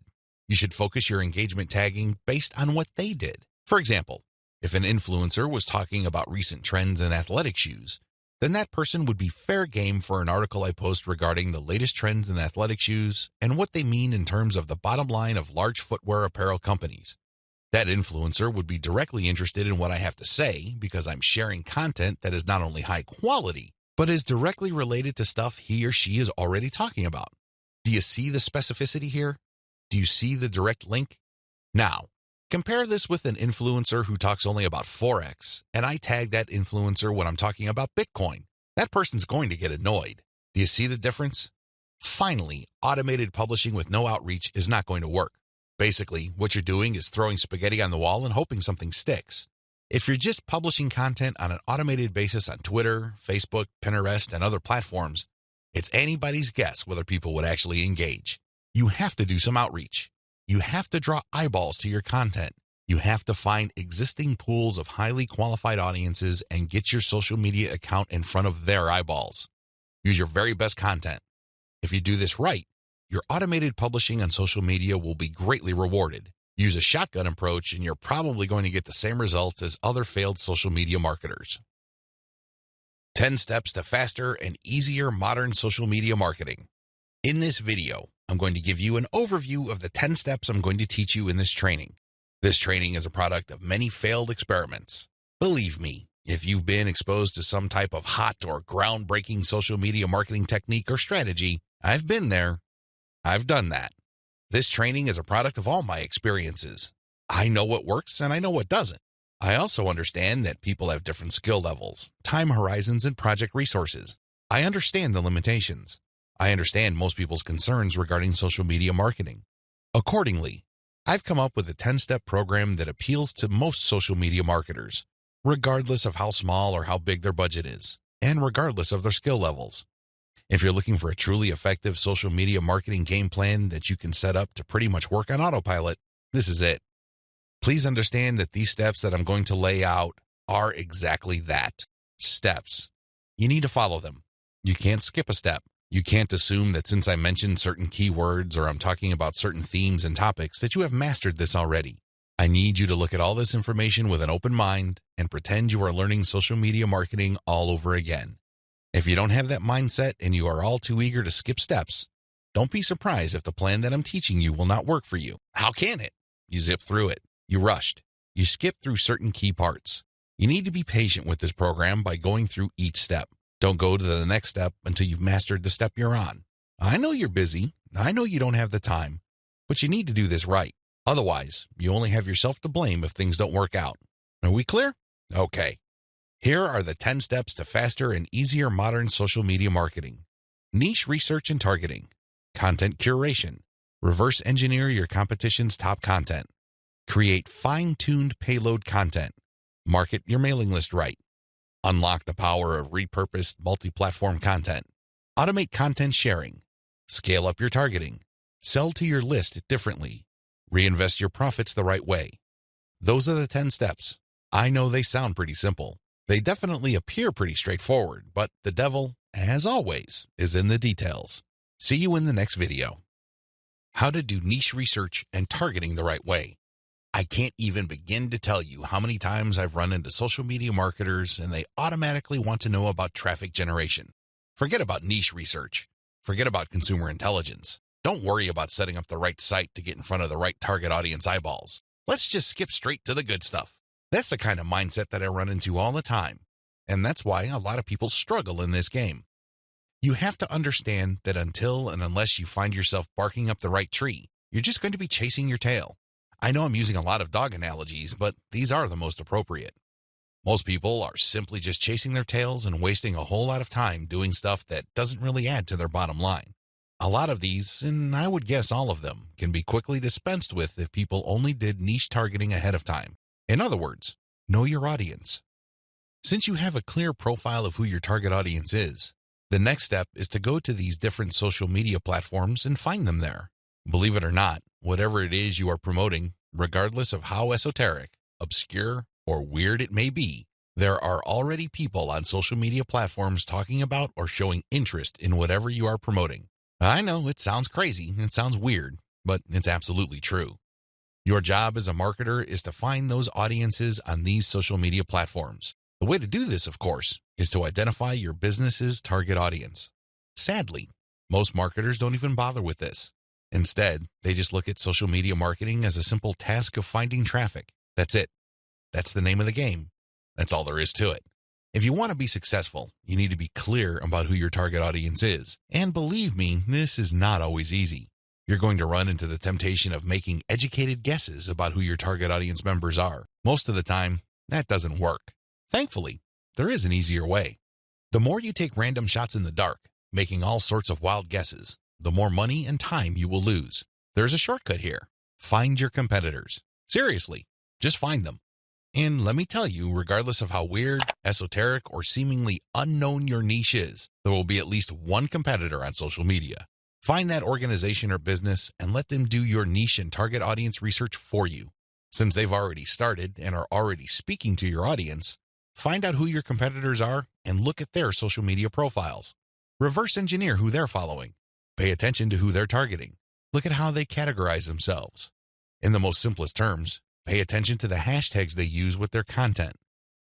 you should focus your engagement tagging based on what they did. For example, if an influencer was talking about recent trends in athletic shoes, then that person would be fair game for an article I post regarding the latest trends in athletic shoes and what they mean in terms of the bottom line of large footwear apparel companies. That influencer would be directly interested in what I have to say because I'm sharing content that is not only high quality, but is directly related to stuff he or she is already talking about. Do you see the specificity here? Do you see the direct link? Now, compare this with an influencer who talks only about Forex, and I tag that influencer when I'm talking about Bitcoin. That person's going to get annoyed. Do you see the difference? Finally, automated publishing with no outreach is not going to work. Basically, what you're doing is throwing spaghetti on the wall and hoping something sticks. If you're just publishing content on an automated basis on Twitter, Facebook, Pinterest, and other platforms, it's anybody's guess whether people would actually engage. You have to do some outreach. You have to draw eyeballs to your content. You have to find existing pools of highly qualified audiences and get your social media account in front of their eyeballs. Use your very best content. If you do this right, your automated publishing on social media will be greatly rewarded. Use a shotgun approach and you're probably going to get the same results as other failed social media marketers. 10 steps to faster and easier modern social media marketing. In this video, I'm going to give you an overview of the 10 steps I'm going to teach you in this training. This training is a product of many failed experiments. Believe me, if you've been exposed to some type of hot or groundbreaking social media marketing technique or strategy, I've been there. I've done that. This training is a product of all my experiences. I know what works and I know what doesn't. I also understand that people have different skill levels, time horizons, and project resources. I understand the limitations. I understand most people's concerns regarding social media marketing. Accordingly, I've come up with a 10-step program that appeals to most social media marketers, regardless of how small or how big their budget is, and regardless of their skill levels. If you're looking for a truly effective social media marketing game plan that you can set up to pretty much work on autopilot, this is it. Please understand that these steps that I'm going to lay out are exactly that, steps. You need to follow them. You can't skip a step. You can't assume that since I mentioned certain keywords or I'm talking about certain themes and topics that you have mastered this already. I need you to look at all this information with an open mind and pretend you are learning social media marketing all over again. If you don't have that mindset and you are all too eager to skip steps, don't be surprised if the plan that I'm teaching you will not work for you. How can it? You zip through it. You rushed. You skipped through certain key parts. You need to be patient with this program by going through each step. Don't go to the next step until you've mastered the step you're on. I know you're busy. I know you don't have the time, but you need to do this right. Otherwise, you only have yourself to blame if things don't work out. Are we clear? Okay. Here are the 10 steps to faster and easier modern social media marketing. Niche research and targeting. Content curation. Reverse engineer your competition's top content. Create fine-tuned payload content. Market your mailing list right. Unlock the power of repurposed multi-platform content. Automate content sharing. Scale up your targeting. Sell to your list differently. Reinvest your profits the right way. Those are the 10 steps. I know they sound pretty simple. They definitely appear pretty straightforward, but the devil, as always, is in the details. See you in the next video. How to do niche research and targeting the right way. I can't even begin to tell you how many times I've run into social media marketers and they automatically want to know about traffic generation. Forget about niche research. Forget about consumer intelligence. Don't worry about setting up the right site to get in front of the right target audience eyeballs. Let's just skip straight to the good stuff. That's the kind of mindset that I run into all the time. And that's why a lot of people struggle in this game. You have to understand that until and unless you find yourself barking up the right tree, you're just going to be chasing your tail. I know I'm using a lot of dog analogies, but these are the most appropriate. Most people are simply just chasing their tails and wasting a whole lot of time doing stuff that doesn't really add to their bottom line. A lot of these, and I would guess all of them, can be quickly dispensed with if people only did niche targeting ahead of time. In other words, know your audience. Since you have a clear profile of who your target audience is, the next step is to go to these different social media platforms and find them there. Believe it or not, whatever it is you are promoting, regardless of how esoteric, obscure, or weird it may be, there are already people on social media platforms talking about or showing interest in whatever you are promoting. I know it sounds crazy, it sounds weird, but it's absolutely true. Your job as a marketer is to find those audiences on these social media platforms. The way to do this, of course, is to identify your business's target audience. Sadly, most marketers don't even bother with this. Instead, they just look at social media marketing as a simple task of finding traffic. That's it. That's the name of the game. That's all there is to it. If you want to be successful, you need to be clear about who your target audience is. And believe me, this is not always easy. You're going to run into the temptation of making educated guesses about who your target audience members are. Most of the time, that doesn't work. Thankfully, there is an easier way. The more you take random shots in the dark, making all sorts of wild guesses, the more money and time you will lose. There's a shortcut here. Find your competitors. Seriously, just find them. And let me tell you, regardless of how weird, esoteric, or seemingly unknown your niche is, there will be at least one competitor on social media. Find that organization or business and let them do your niche and target audience research for you. Since they've already started and are already speaking to your audience, find out who your competitors are and look at their social media profiles. Reverse engineer who they're following. Pay attention to who they're targeting. Look at how they categorize themselves. In the most simplest terms, pay attention to the hashtags they use with their content.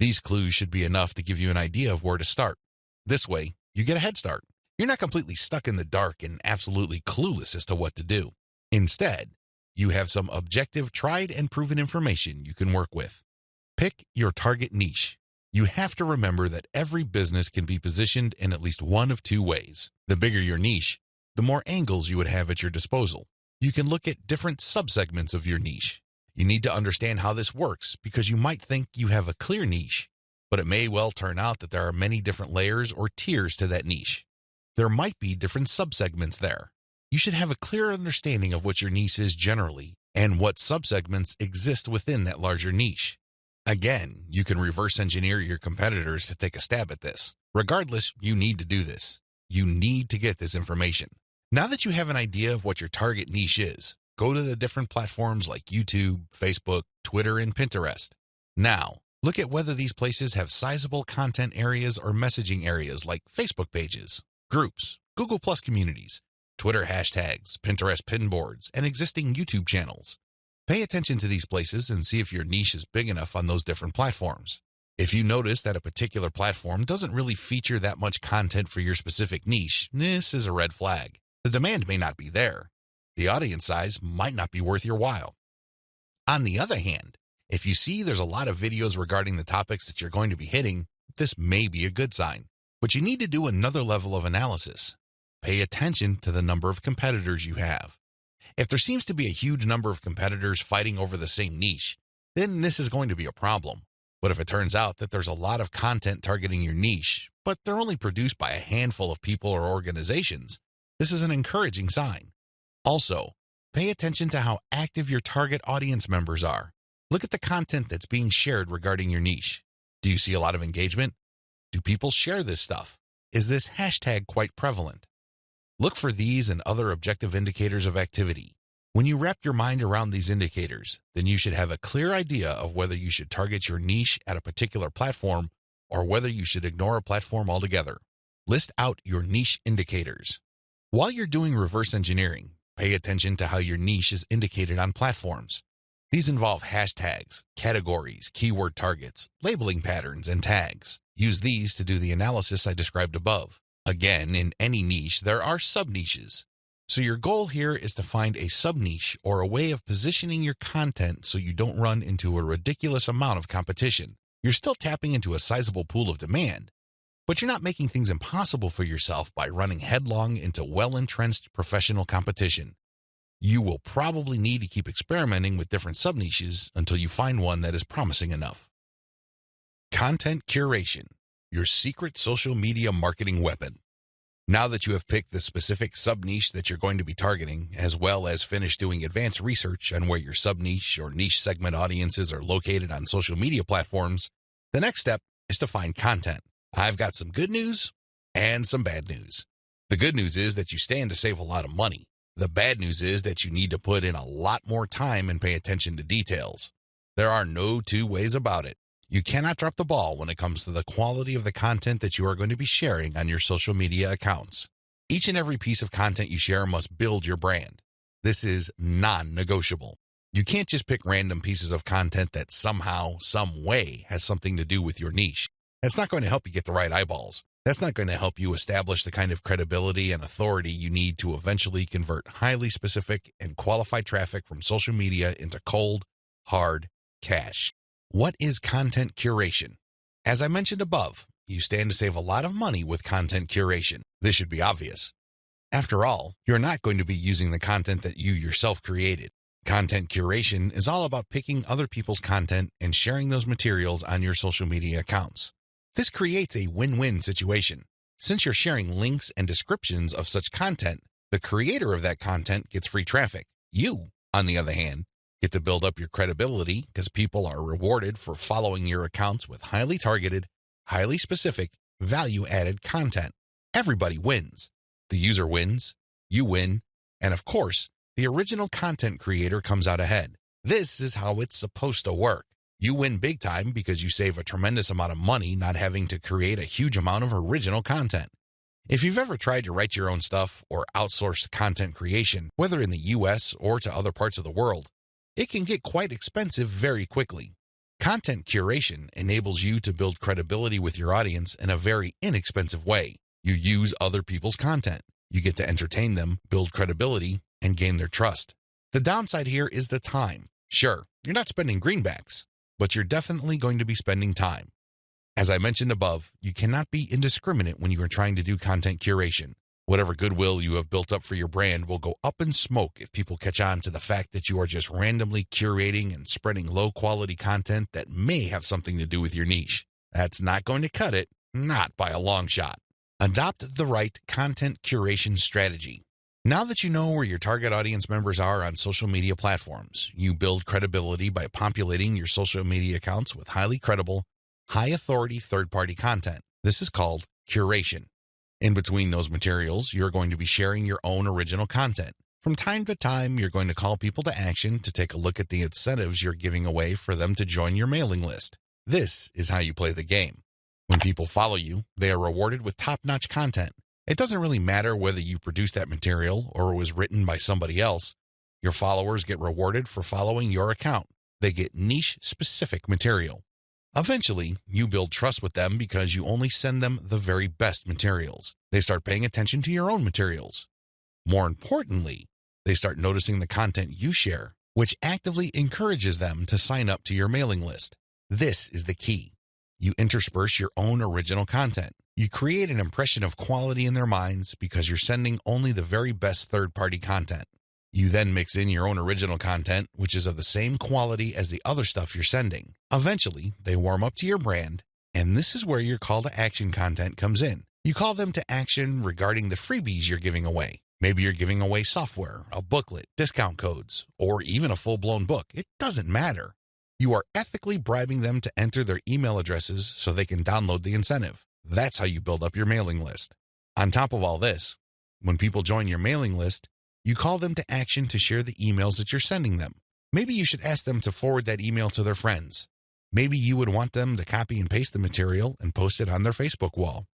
These clues should be enough to give you an idea of where to start. This way, you get a head start. You're not completely stuck in the dark and absolutely clueless as to what to do. Instead, you have some objective, tried and proven information you can work with. Pick your target niche. You have to remember that every business can be positioned in at least one of two ways. The bigger your niche, the more angles you would have at your disposal. You can look at different subsegments of your niche. You need to understand how this works because you might think you have a clear niche, but it may well turn out that there are many different layers or tiers to that niche. There might be different subsegments there. You should have a clear understanding of what your niche is generally and what subsegments exist within that larger niche. Again, you can reverse engineer your competitors to take a stab at this. Regardless, you need to do this. You need to get this information. Now that you have an idea of what your target niche is, go to the different platforms like YouTube, Facebook, Twitter, and Pinterest. Now, look at whether these places have sizable content areas or messaging areas like Facebook pages, groups, Google Plus communities, Twitter hashtags, Pinterest pinboards, and existing YouTube channels. Pay attention to these places and see if your niche is big enough on those different platforms. If you notice that a particular platform doesn't really feature that much content for your specific niche, this is a red flag. The demand may not be there. The audience size might not be worth your while. On the other hand, if you see there's a lot of videos regarding the topics that you're going to be hitting, this may be a good sign. But you need to do another level of analysis. Pay attention to the number of competitors you have. If there seems to be a huge number of competitors fighting over the same niche, then this is going to be a problem. But if it turns out that there's a lot of content targeting your niche, but they're only produced by a handful of people or organizations, this is an encouraging sign. Also, pay attention to how active your target audience members are. Look at the content that's being shared regarding your niche. Do you see a lot of engagement? Do people share this stuff? Is this hashtag quite prevalent? Look for these and other objective indicators of activity. When you wrap your mind around these indicators, then you should have a clear idea of whether you should target your niche at a particular platform or whether you should ignore a platform altogether. List out your niche indicators. While you're doing reverse engineering, pay attention to how your niche is indicated on platforms. These involve hashtags, categories, keyword targets, labeling patterns, and tags. Use these to do the analysis I described above. Again, in any niche, there are sub-niches. So your goal here is to find a sub-niche or a way of positioning your content so you don't run into a ridiculous amount of competition. You're still tapping into a sizable pool of demand, but you're not making things impossible for yourself by running headlong into well-entrenched professional competition. You will probably need to keep experimenting with different sub-niches until you find one that is promising enough. Content curation, your secret social media marketing weapon. Now that you have picked the specific sub-niche that you're going to be targeting, as well as finished doing advanced research on where your sub-niche or niche segment audiences are located on social media platforms, the next step is to find content. I've got some good news and some bad news. The good news is that you stand to save a lot of money. The bad news is that you need to put in a lot more time and pay attention to details. There are no two ways about it. You cannot drop the ball when it comes to the quality of the content that you are going to be sharing on your social media accounts. Each and every piece of content you share must build your brand. This is non-negotiable. You can't just pick random pieces of content that somehow, some way has something to do with your niche. That's not going to help you get the right eyeballs. That's not going to help you establish the kind of credibility and authority you need to eventually convert highly specific and qualified traffic from social media into cold, hard cash. What is content curation? As I mentioned above, you stand to save a lot of money with content curation. This should be obvious. After all, you're not going to be using the content that you yourself created. Content curation is all about picking other people's content and sharing those materials on your social media accounts. This creates a win-win situation. Since you're sharing links and descriptions of such content, the creator of that content gets free traffic. You, on the other hand, get to build up your credibility because people are rewarded for following your accounts with highly targeted, highly specific, value-added content. Everybody wins. The user wins, you win, and of course, the original content creator comes out ahead. This is how it's supposed to work. You win big time because you save a tremendous amount of money not having to create a huge amount of original content. If you've ever tried to write your own stuff or outsourced content creation, whether in the US or to other parts of the world, it can get quite expensive very quickly. Content curation enables you to build credibility with your audience in a very inexpensive way. You use other people's content. You get to entertain them, build credibility, and gain their trust. The downside here is the time. Sure, you're not spending greenbacks, but you're definitely going to be spending time. As I mentioned above, you cannot be indiscriminate when you are trying to do content curation. Whatever goodwill you have built up for your brand will go up in smoke if people catch on to the fact that you are just randomly curating and spreading low-quality content that may have something to do with your niche. That's not going to cut it, not by a long shot. Adopt the right content curation strategy. Now that you know where your target audience members are on social media platforms, you build credibility by populating your social media accounts with highly credible, high-authority third-party content. This is called curation. In between those materials, you're going to be sharing your own original content. From time to time, you're going to call people to action to take a look at the incentives you're giving away for them to join your mailing list. This is how you play the game. When people follow you, they are rewarded with top-notch content. It doesn't really matter whether you produced that material or it was written by somebody else. Your followers get rewarded for following your account. They get niche-specific material. Eventually, you build trust with them because you only send them the very best materials. They start paying attention to your own materials. More importantly, they start noticing the content you share, which actively encourages them to sign up to your mailing list. This is the key. You intersperse your own original content. You create an impression of quality in their minds because you're sending only the very best third-party content. You then mix in your own original content, which is of the same quality as the other stuff you're sending. Eventually, they warm up to your brand, and this is where your call to action content comes in. You call them to action regarding the freebies you're giving away. Maybe you're giving away software, a booklet, discount codes, or even a full-blown book. It doesn't matter. You are ethically bribing them to enter their email addresses so they can download the incentive. That's how you build up your mailing list. On top of all this, when people join your mailing list, you call them to action to share the emails that you're sending them. Maybe you should ask them to forward that email to their friends. Maybe you would want them to copy and paste the material and post it on their Facebook wall.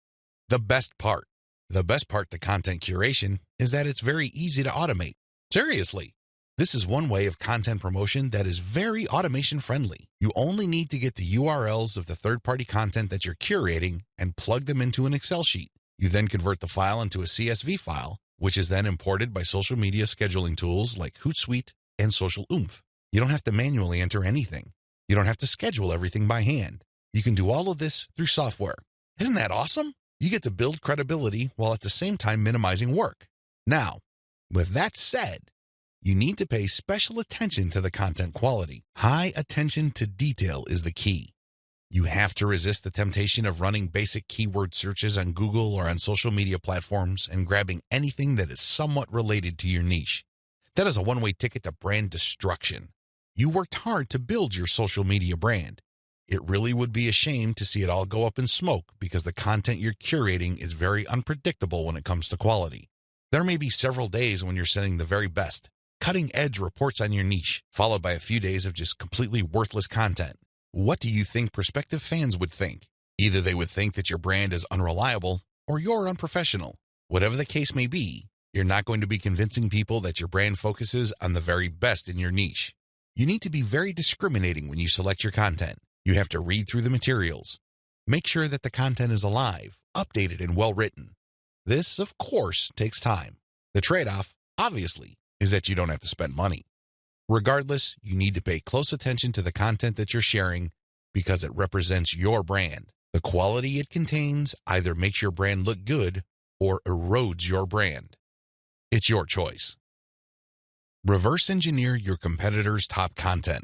The best part to content curation is that it's very easy to automate. Seriously. This is one way of content promotion that is very automation friendly. You only need to get the URLs of the third-party content that you're curating and plug them into an Excel sheet. You then convert the file into a CSV file, which is then imported by social media scheduling tools like Hootsuite and Social Oomph. You don't have to manually enter anything. You don't have to schedule everything by hand. You can do all of this through software. Isn't that awesome? You get to build credibility while at the same time minimizing work. Now, with that said, you need to pay special attention to the content quality. High attention to detail is the key. You have to resist the temptation of running basic keyword searches on Google or on social media platforms and grabbing anything that is somewhat related to your niche. That is a one-way ticket to brand destruction. You worked hard to build your social media brand. It really would be a shame to see it all go up in smoke because the content you're curating is very unpredictable when it comes to quality. There may be several days when you're sending the very best, cutting-edge reports on your niche, followed by a few days of just completely worthless content. What do you think prospective fans would think? Either they would think that your brand is unreliable or you're unprofessional. Whatever the case may be, you're not going to be convincing people that your brand focuses on the very best in your niche. You need to be very discriminating when you select your content. You have to read through the materials. Make sure that the content is alive, updated, and well-written. This, of course, takes time. The trade-off, obviously, is that you don't have to spend money. Regardless, you need to pay close attention to the content that you're sharing, because it represents your brand. The quality it contains either makes your brand look good or erodes your brand. It's your choice. Reverse engineer your competitors' top content.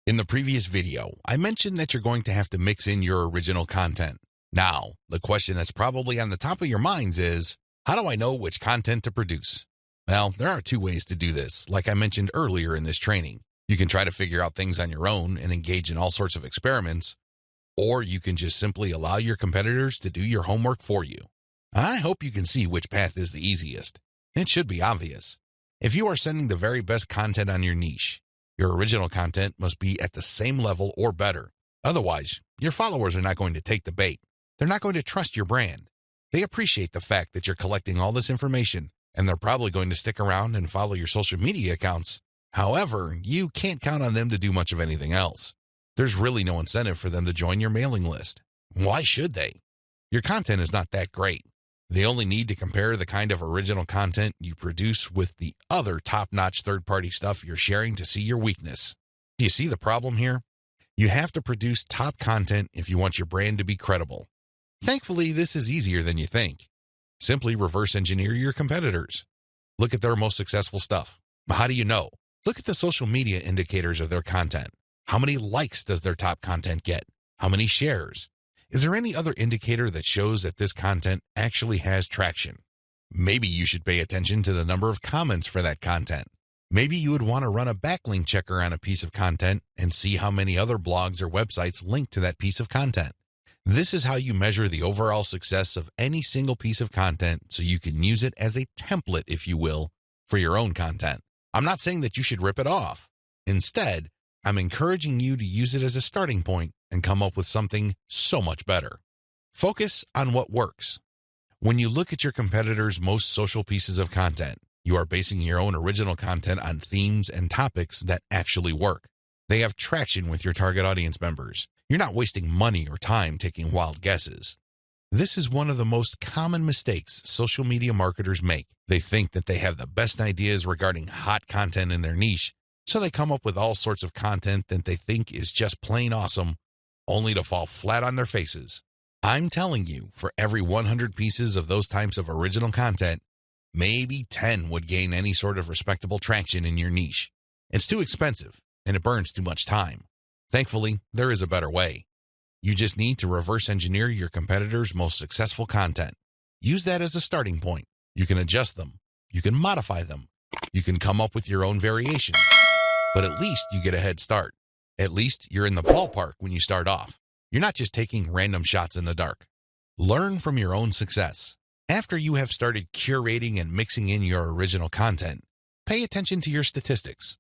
In the previous video, I mentioned that you're going to have to mix in your original content. Now, the question that's probably on the top of your minds is, how do I know which content to produce? Well, there are two ways to do this, like I mentioned earlier in this training. You can try to figure out things on your own and engage in all sorts of experiments, or you can just simply allow your competitors to do your homework for you. I hope you can see which path is the easiest. It should be obvious. If you are sending the very best content on your niche, your original content must be at the same level or better. Otherwise, your followers are not going to take the bait. They're not going to trust your brand. They appreciate the fact that you're collecting all this information, and they're probably going to stick around and follow your social media accounts. However, you can't count on them to do much of anything else. There's really no incentive for them to join your mailing list. Why should they? Your content is not that great. They only need to compare the kind of original content you produce with the other top-notch third-party stuff you're sharing to see your weakness. Do you see the problem here? You have to produce top content if you want your brand to be credible. Thankfully, this is easier than you think. Simply reverse engineer your competitors. Look at their most successful stuff. How do you know? Look at the social media indicators of their content. How many likes does their top content get? How many shares? Is there any other indicator that shows that this content actually has traction? Maybe you should pay attention to the number of comments for that content. Maybe you would want to run a backlink checker on a piece of content and see how many other blogs or websites link to that piece of content. This is how you measure the overall success of any single piece of content so you can use it as a template, if you will, for your own content. I'm not saying that you should rip it off. Instead, I'm encouraging you to use it as a starting point and come up with something so much better. Focus on what works. When you look at your competitors' most social pieces of content, you are basing your own original content on themes and topics that actually work. They have traction with your target audience members. You're not wasting money or time taking wild guesses. This is one of the most common mistakes social media marketers make. They think that they have the best ideas regarding hot content in their niche, so they come up with all sorts of content that they think is just plain awesome, only to fall flat on their faces. I'm telling you, for every 100 pieces of those types of original content, maybe 10 would gain any sort of respectable traction in your niche. It's too expensive, and it burns too much time. Thankfully, there is a better way. You just need to reverse engineer your competitors' most successful content. Use that as a starting point. You can adjust them. You can modify them. You can come up with your own variations. But at least you get a head start. At least you're in the ballpark when you start off. You're not just taking random shots in the dark. Learn from your own success. After you have started curating and mixing in your original content, pay attention to your statistics.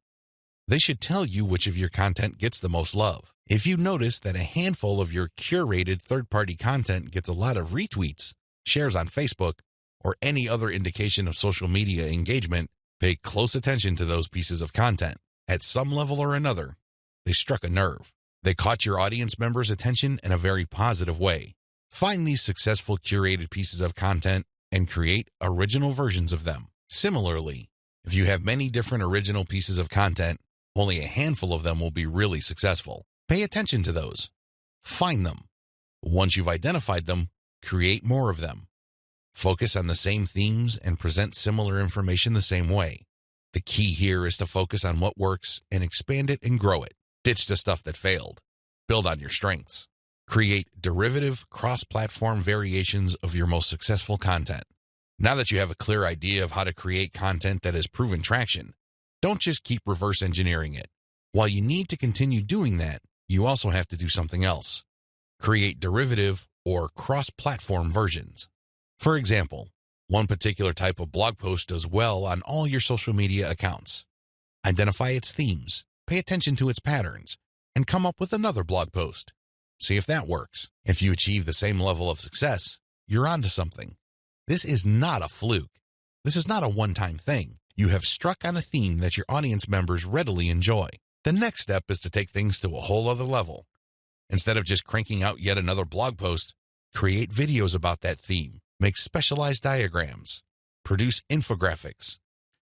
They should tell you which of your content gets the most love. If you notice that a handful of your curated third-party content gets a lot of retweets, shares on Facebook, or any other indication of social media engagement, pay close attention to those pieces of content. At some level or another, they struck a nerve. They caught your audience members' attention in a very positive way. Find these successful curated pieces of content and create original versions of them. Similarly, if you have many different original pieces of content, only a handful of them will be really successful. Pay attention to those. Find them. Once you've identified them, create more of them. Focus on the same themes and present similar information the same way. The key here is to focus on what works and expand it and grow it. Ditch the stuff that failed. Build on your strengths. Create derivative, cross-platform variations of your most successful content. Now that you have a clear idea of how to create content that has proven traction, don't just keep reverse engineering it. While you need to continue doing that, you also have to do something else. Create derivative or cross-platform versions. For example, one particular type of blog post does well on all your social media accounts. Identify its themes, pay attention to its patterns, and come up with another blog post. See if that works. If you achieve the same level of success, you're onto something. This is not a fluke. This is not a one-time thing. You have struck on a theme that your audience members readily enjoy. The next step is to take things to a whole other level. Instead of just cranking out yet another blog post, create videos about that theme, make specialized diagrams, produce infographics.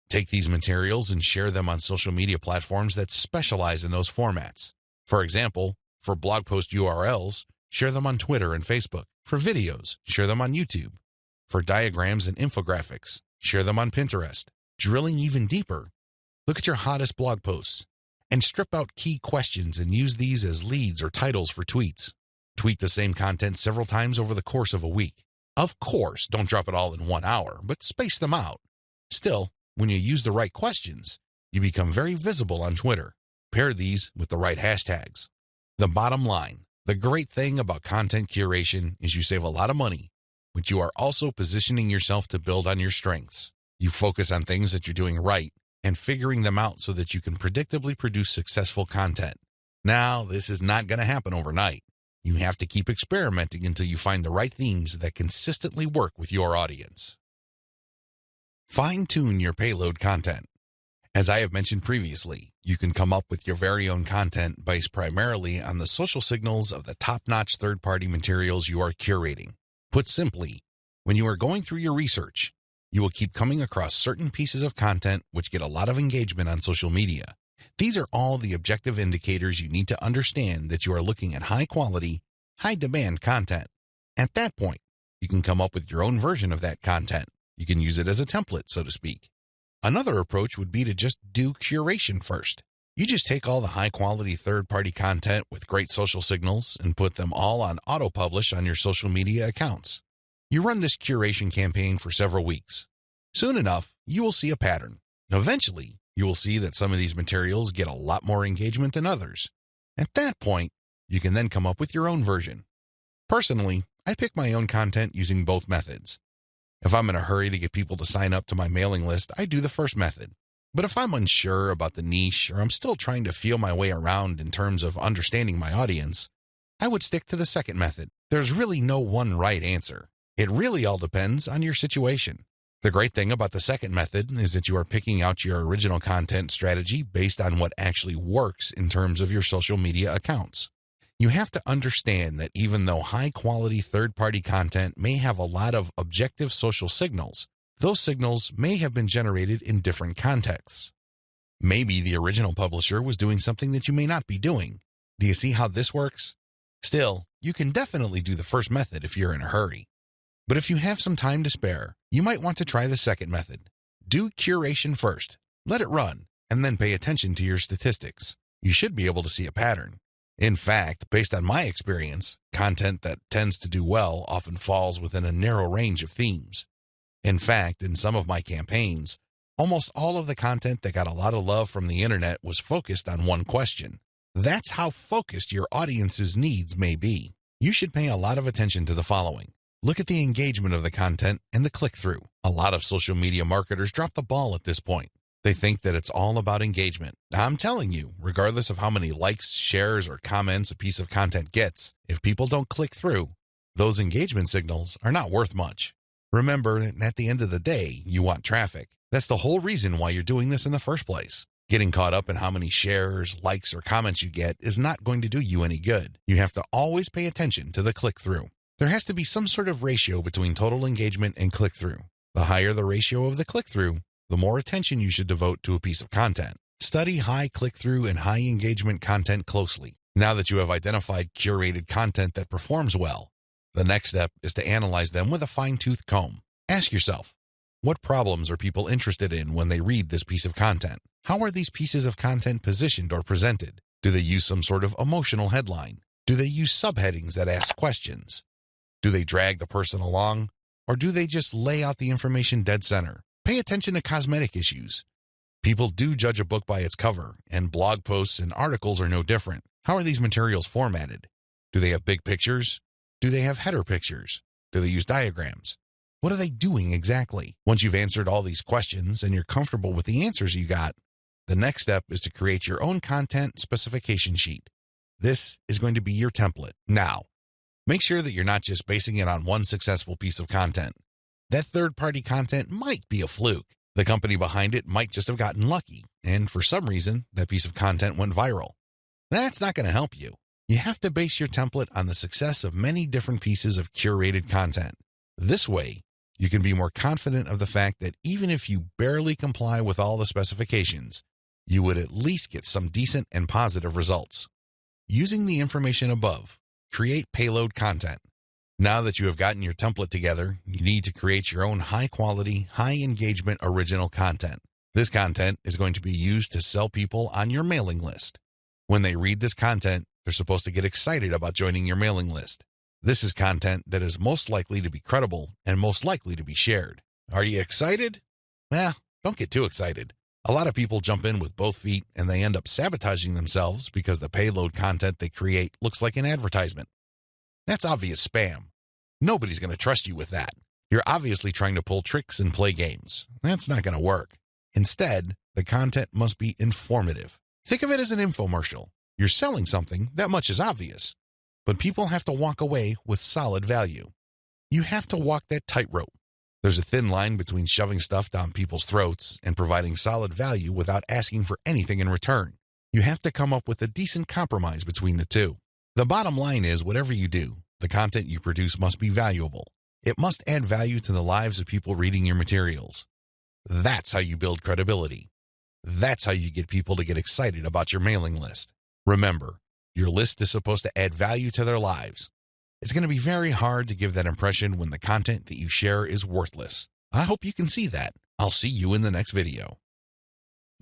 Take these materials and share them on social media platforms that specialize in those formats. For example, For blog post URLs, share them on Twitter and Facebook. For videos, share them on YouTube. For diagrams and infographics, share them on Pinterest. Drilling even deeper, look at your hottest blog posts and strip out key questions and use these as leads or titles for tweets. Tweet the same content several times over the course of a week. Of course, don't drop it all in 1 hour, but space them out. Still, when you use the right questions, you become very visible on Twitter. Pair these with the right hashtags. The bottom line, the great thing about content curation is you save a lot of money, but you are also positioning yourself to build on your strengths. You focus on things that you're doing right and figuring them out so that you can predictably produce successful content. Now, this is not going to happen overnight. You have to keep experimenting until you find the right themes that consistently work with your audience. Fine-tune your payload content. As I have mentioned previously, you can come up with your very own content based primarily on the social signals of the top-notch third-party materials you are curating. Put simply, when you are going through your research, you will keep coming across certain pieces of content which get a lot of engagement on social media. These are all the objective indicators you need to understand that you are looking at high-quality, high-demand content. At that point, you can come up with your own version of that content. You can use it as a template, so to speak. Another approach would be to just do curation first. You just take all the high-quality third-party content with great social signals and put them all on auto-publish on your social media accounts. You run this curation campaign for several weeks. Soon enough, you will see a pattern. Eventually, you will see that some of these materials get a lot more engagement than others. At that point, you can then come up with your own version. Personally, I pick my own content using both methods. If I'm in a hurry to get people to sign up to my mailing list, I do the first method. But if I'm unsure about the niche or I'm still trying to feel my way around in terms of understanding my audience, I would stick to the second method. There's really no one right answer. It really all depends on your situation. The great thing about the second method is that you are picking out your original content strategy based on what actually works in terms of your social media accounts. You have to understand that even though high-quality third-party content may have a lot of objective social signals, those signals may have been generated in different contexts. Maybe the original publisher was doing something that you may not be doing. Do you see how this works? Still, you can definitely do the first method if you're in a hurry. But if you have some time to spare, you might want to try the second method. Do curation first, let it run, and then pay attention to your statistics. You should be able to see a pattern. In fact, based on my experience, content that tends to do well often falls within a narrow range of themes. In fact, in some of my campaigns, almost all of the content that got a lot of love from the internet was focused on one question. That's how focused your audience's needs may be. You should pay a lot of attention to the following. Look at the engagement of the content and the click-through. A lot of social media marketers drop the ball at this point. They think that it's all about engagement. I'm telling you, regardless of how many likes, shares, or comments a piece of content gets, if people don't click through, those engagement signals are not worth much. Remember, at the end of the day, you want traffic. That's the whole reason why you're doing this in the first place. Getting caught up in how many shares, likes, or comments you get is not going to do you any good. You have to always pay attention to the click-through. There has to be some sort of ratio between total engagement and click-through. The higher the ratio of the click-through, the more attention you should devote to a piece of content. Study high click-through and high engagement content closely. Now that you have identified curated content that performs well, the next step is to analyze them with a fine-tooth comb. Ask yourself, what problems are people interested in when they read this piece of content? How are these pieces of content positioned or presented? Do they use some sort of emotional headline? Do they use subheadings that ask questions? Do they drag the person along? Or do they just lay out the information dead center? Pay attention to cosmetic issues. People do judge a book by its cover, and blog posts and articles are no different. How are these materials formatted? Do they have big pictures? Do they have header pictures? Do they use diagrams? What are they doing exactly? Once you've answered all these questions and you're comfortable with the answers you got, the next step is to create your own content specification sheet. This is going to be your template. Now, make sure that you're not just basing it on one successful piece of content. That third-party content might be a fluke. The company behind it might just have gotten lucky, and for some reason, that piece of content went viral. That's not going to help you. You have to base your template on the success of many different pieces of curated content. This way, you can be more confident of the fact that even if you barely comply with all the specifications, you would at least get some decent and positive results. Using the information above, create payload content. Now that you have gotten your template together, you need to create your own high-quality, high-engagement original content. This content is going to be used to sell people on your mailing list. When they read this content, they're supposed to get excited about joining your mailing list. This is content that is most likely to be credible and most likely to be shared. Are you excited? Well, don't get too excited. A lot of people jump in with both feet and they end up sabotaging themselves because the payload content they create looks like an advertisement. That's obvious spam. Nobody's going to trust you with that. You're obviously trying to pull tricks and play games. That's not going to work. Instead, the content must be informative. Think of it as an infomercial. You're selling something, that much is obvious. But people have to walk away with solid value. You have to walk that tightrope. There's a thin line between shoving stuff down people's throats and providing solid value without asking for anything in return. You have to come up with a decent compromise between the two. The bottom line is, whatever you do, the content you produce must be valuable. It must add value to the lives of people reading your materials. That's how you build credibility. That's how you get people to get excited about your mailing list. Remember, your list is supposed to add value to their lives. It's going to be very hard to give that impression when the content that you share is worthless. I hope you can see that. I'll see you in the next video.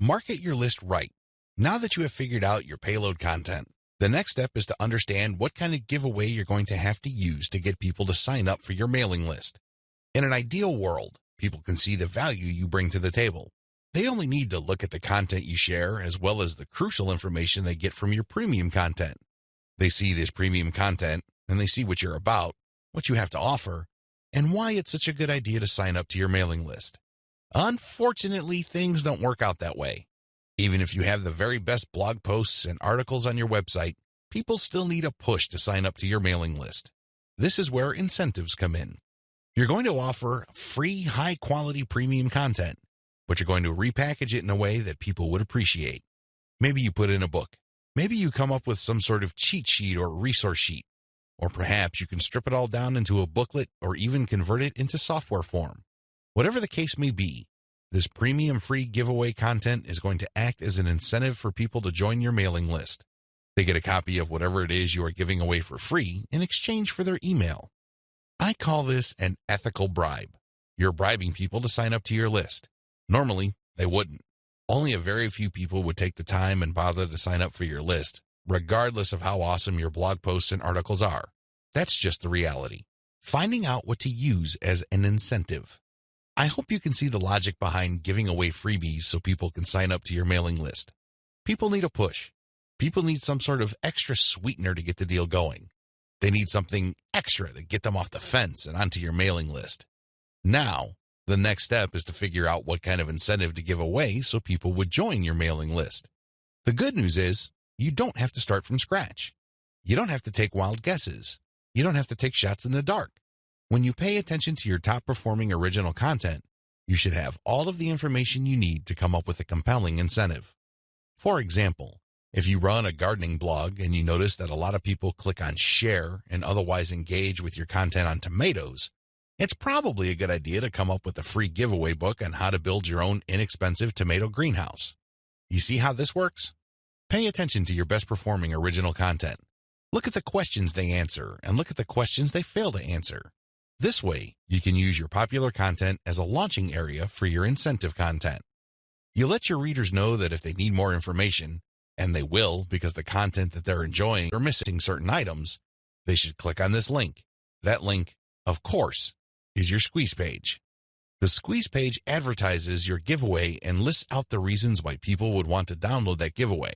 Market your list right. Now that you have figured out your payload content, the next step is to understand what kind of giveaway you're going to have to use to get people to sign up for your mailing list. In an ideal world, people can see the value you bring to the table. They only need to look at the content you share as well as the crucial information they get from your premium content. They see this premium content and they see what you're about, what you have to offer, and why it's such a good idea to sign up to your mailing list. Unfortunately, things don't work out that way. Even if you have the very best blog posts and articles on your website, people still need a push to sign up to your mailing list. This is where incentives come in. You're going to offer free, high-quality premium content, but you're going to repackage it in a way that people would appreciate. Maybe you put in a book. Maybe you come up with some sort of cheat sheet or resource sheet. Or perhaps you can strip it all down into a booklet or even convert it into software form. Whatever the case may be, this premium free giveaway content is going to act as an incentive for people to join your mailing list. They get a copy of whatever it is you are giving away for free in exchange for their email. I call this an ethical bribe. You're bribing people to sign up to your list. Normally, they wouldn't. Only a very few people would take the time and bother to sign up for your list, regardless of how awesome your blog posts and articles are. That's just the reality. Finding out what to use as an incentive. I hope you can see the logic behind giving away freebies so people can sign up to your mailing list. People need a push. People need some sort of extra sweetener to get the deal going. They need something extra to get them off the fence and onto your mailing list. Now, the next step is to figure out what kind of incentive to give away so people would join your mailing list. The good news is, you don't have to start from scratch. You don't have to take wild guesses. You don't have to take shots in the dark. When you pay attention to your top-performing original content, you should have all of the information you need to come up with a compelling incentive. For example, if you run a gardening blog and you notice that a lot of people click on share and otherwise engage with your content on tomatoes, it's probably a good idea to come up with a free giveaway book on how to build your own inexpensive tomato greenhouse. You see how this works? Pay attention to your best-performing original content. Look at the questions they answer and look at the questions they fail to answer. This way, you can use your popular content as a launching area for your incentive content. You let your readers know that if they need more information, and they will because the content that they're enjoying are missing certain items, they should click on this link. That link, of course, is your squeeze page. The squeeze page advertises your giveaway and lists out the reasons why people would want to download that giveaway.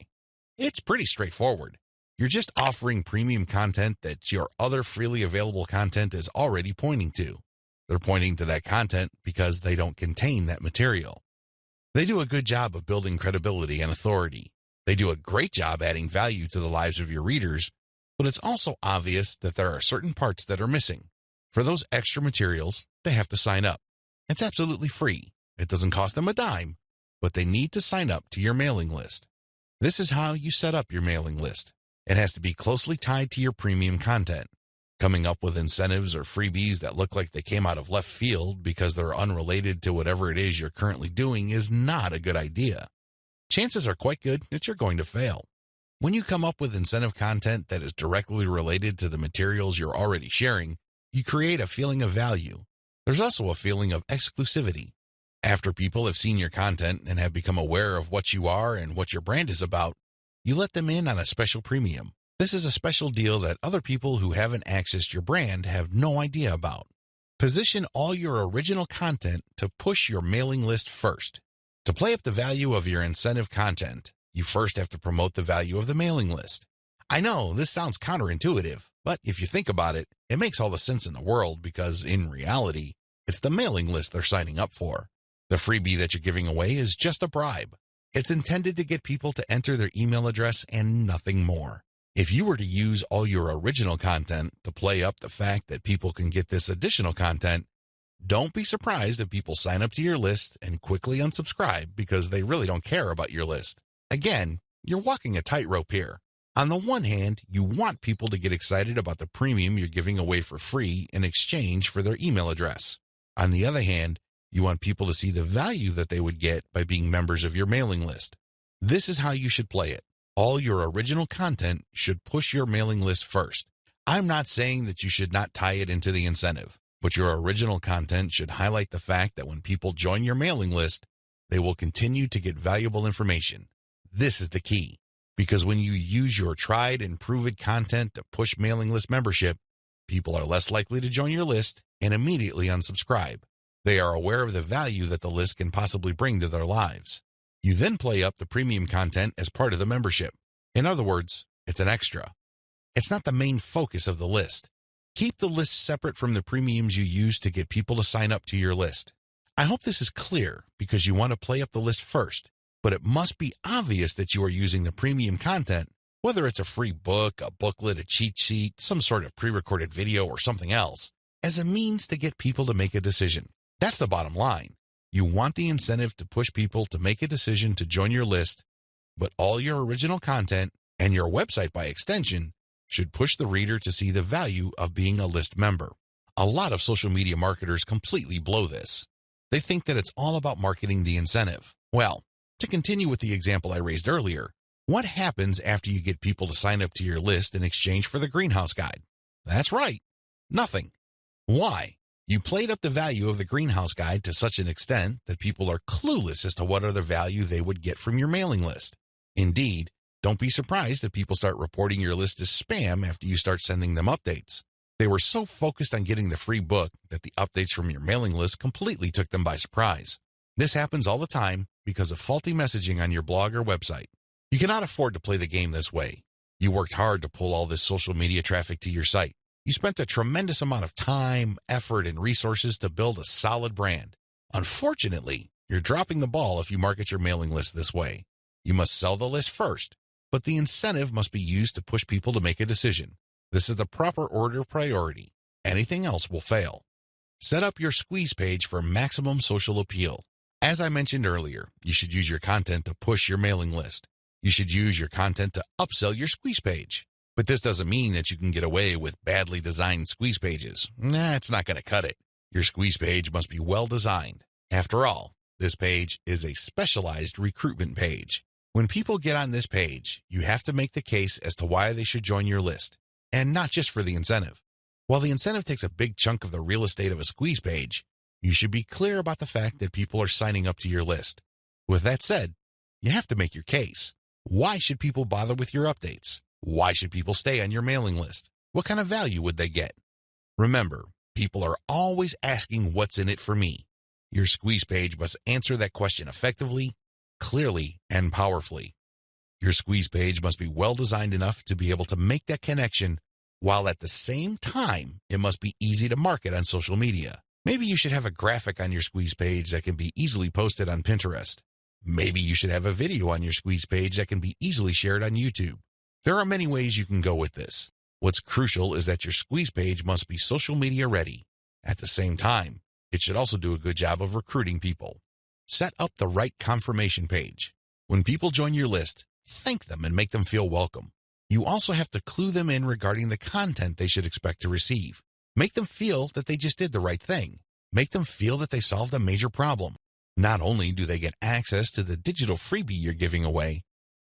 It's pretty straightforward. You're just offering premium content that your other freely available content is already pointing to. They're pointing to that content because they don't contain that material. They do a good job of building credibility and authority. They do a great job adding value to the lives of your readers, but it's also obvious that there are certain parts that are missing. For those extra materials, they have to sign up. It's absolutely free. It doesn't cost them a dime, but they need to sign up to your mailing list. This is how you set up your mailing list. It has to be closely tied to your premium content. Coming up with incentives or freebies that look like they came out of left field because they're unrelated to whatever it is you're currently doing is not a good idea. Chances are quite good that you're going to fail. When you come up with incentive content that is directly related to the materials you're already sharing, you create a feeling of value. There's also a feeling of exclusivity. After people have seen your content and have become aware of what you are and what your brand is about, you let them in on a special premium. This is a special deal that other people who haven't accessed your brand have no idea about. Position all your original content to push your mailing list first. To play up the value of your incentive content, you first have to promote the value of the mailing list. I know this sounds counterintuitive, but if you think about it, it makes all the sense in the world because, in reality, it's the mailing list they're signing up for. The freebie that you're giving away is just a bribe. It's intended to get people to enter their email address and nothing more. If you were to use all your original content to play up the fact that people can get this additional content, don't be surprised if people sign up to your list and quickly unsubscribe because they really don't care about your list. Again, you're walking a tightrope here. On the one hand, you want people to get excited about the premium you're giving away for free in exchange for their email address. On the other hand, you want people to see the value that they would get by being members of your mailing list. This is how you should play it. All your original content should push your mailing list first. I'm not saying that you should not tie it into the incentive, but your original content should highlight the fact that when people join your mailing list, they will continue to get valuable information. This is the key, because when you use your tried and proven content to push mailing list membership, people are less likely to join your list and immediately unsubscribe. They are aware of the value that the list can possibly bring to their lives. You then play up the premium content as part of the membership. In other words, it's an extra. It's not the main focus of the list. Keep the list separate from the premiums you use to get people to sign up to your list. I hope this is clear because you want to play up the list first, but it must be obvious that you are using the premium content, whether it's a free book, a booklet, a cheat sheet, some sort of pre-recorded video, or something else, as a means to get people to make a decision. That's the bottom line. You want the incentive to push people to make a decision to join your list, but all your original content, and your website by extension, should push the reader to see the value of being a list member. A lot of social media marketers completely blow this. They think that it's all about marketing the incentive. Well, to continue with the example I raised earlier, what happens after you get people to sign up to your list in exchange for the greenhouse guide? That's right, nothing. Why? You played up the value of the greenhouse guide to such an extent that people are clueless as to what other value they would get from your mailing list. Indeed, don't be surprised if people start reporting your list as spam after you start sending them updates. They were so focused on getting the free book that the updates from your mailing list completely took them by surprise. This happens all the time because of faulty messaging on your blog or website. You cannot afford to play the game this way. You worked hard to pull all this social media traffic to your site. You spent a tremendous amount of time, effort, and resources to build a solid brand. Unfortunately, you're dropping the ball if you market your mailing list this way. You must sell the list first, but the incentive must be used to push people to make a decision. This is the proper order of priority. Anything else will fail. Set up your squeeze page for maximum social appeal. As I mentioned earlier, you should use your content to push your mailing list. You should use your content to upsell your squeeze page. But this doesn't mean that you can get away with badly designed squeeze pages. It's not going to cut it. Your squeeze page must be well designed. After all, this page is a specialized recruitment page. When people get on this page, you have to make the case as to why they should join your list, and not just for the incentive. While the incentive takes a big chunk of the real estate of a squeeze page, you should be clear about the fact that people are signing up to your list. With that said, you have to make your case. Why should people bother with your updates? Why should people stay on your mailing list? What kind of value would they get? Remember, people are always asking what's in it for me. Your squeeze page must answer that question effectively, clearly, and powerfully. Your squeeze page must be well designed enough to be able to make that connection, while at the same time, it must be easy to market on social media. Maybe you should have a graphic on your squeeze page that can be easily posted on Pinterest. Maybe you should have a video on your squeeze page that can be easily shared on YouTube. There are many ways you can go with this. What's crucial is that your squeeze page must be social media ready. At the same time, it should also do a good job of recruiting people. Set up the right confirmation page. When people join your list, thank them and make them feel welcome. You also have to clue them in regarding the content they should expect to receive. Make them feel that they just did the right thing. Make them feel that they solved a major problem. Not only do they get access to the digital freebie you're giving away,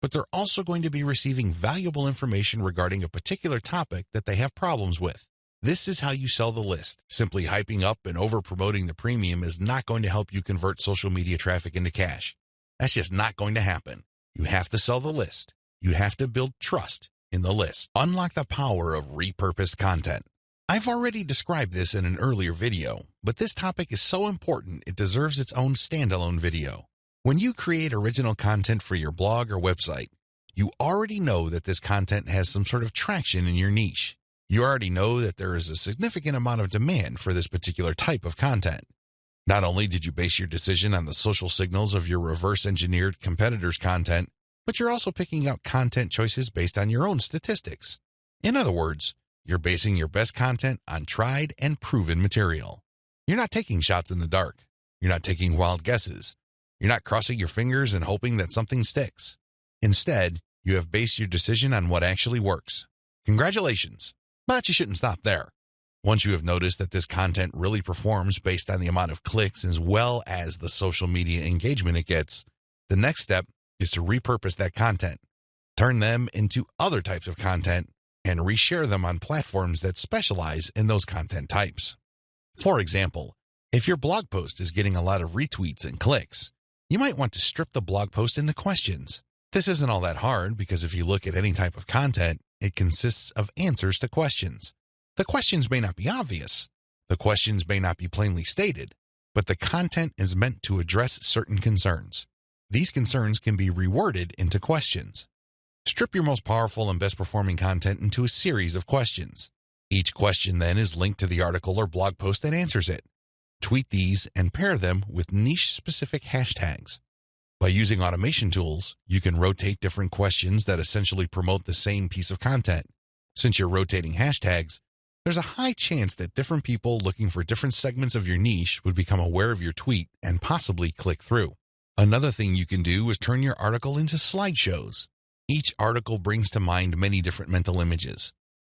but they're also going to be receiving valuable information regarding a particular topic that they have problems with. This is how you sell the list. Simply hyping up and over-promoting the premium is not going to help you convert social media traffic into cash. That's just not going to happen. You have to sell the list. You have to build trust in the list. Unlock the power of repurposed content. I've already described this in an earlier video, but this topic is so important it deserves its own standalone video. When you create original content for your blog or website, you already know that this content has some sort of traction in your niche. You already know that there is a significant amount of demand for this particular type of content. Not only did you base your decision on the social signals of your reverse-engineered competitors' content, but you're also picking out content choices based on your own statistics. In other words, you're basing your best content on tried and proven material. You're not taking shots in the dark. You're not taking wild guesses. You're not crossing your fingers and hoping that something sticks. Instead, you have based your decision on what actually works. Congratulations! But you shouldn't stop there. Once you have noticed that this content really performs based on the amount of clicks as well as the social media engagement it gets, the next step is to repurpose that content. Turn them into other types of content and reshare them on platforms that specialize in those content types. For example, if your blog post is getting a lot of retweets and clicks, you might want to strip the blog post into questions. This isn't all that hard because if you look at any type of content, it consists of answers to questions. The questions may not be obvious. The questions may not be plainly stated, but the content is meant to address certain concerns. These concerns can be reworded into questions. Strip your most powerful and best performing content into a series of questions. Each question then is linked to the article or blog post that answers it. Tweet these and pair them with niche-specific hashtags. By using automation tools, you can rotate different questions that essentially promote the same piece of content. Since you're rotating hashtags, there's a high chance that different people looking for different segments of your niche would become aware of your tweet and possibly click through. Another thing you can do is turn your article into slideshows. Each article brings to mind many different mental images.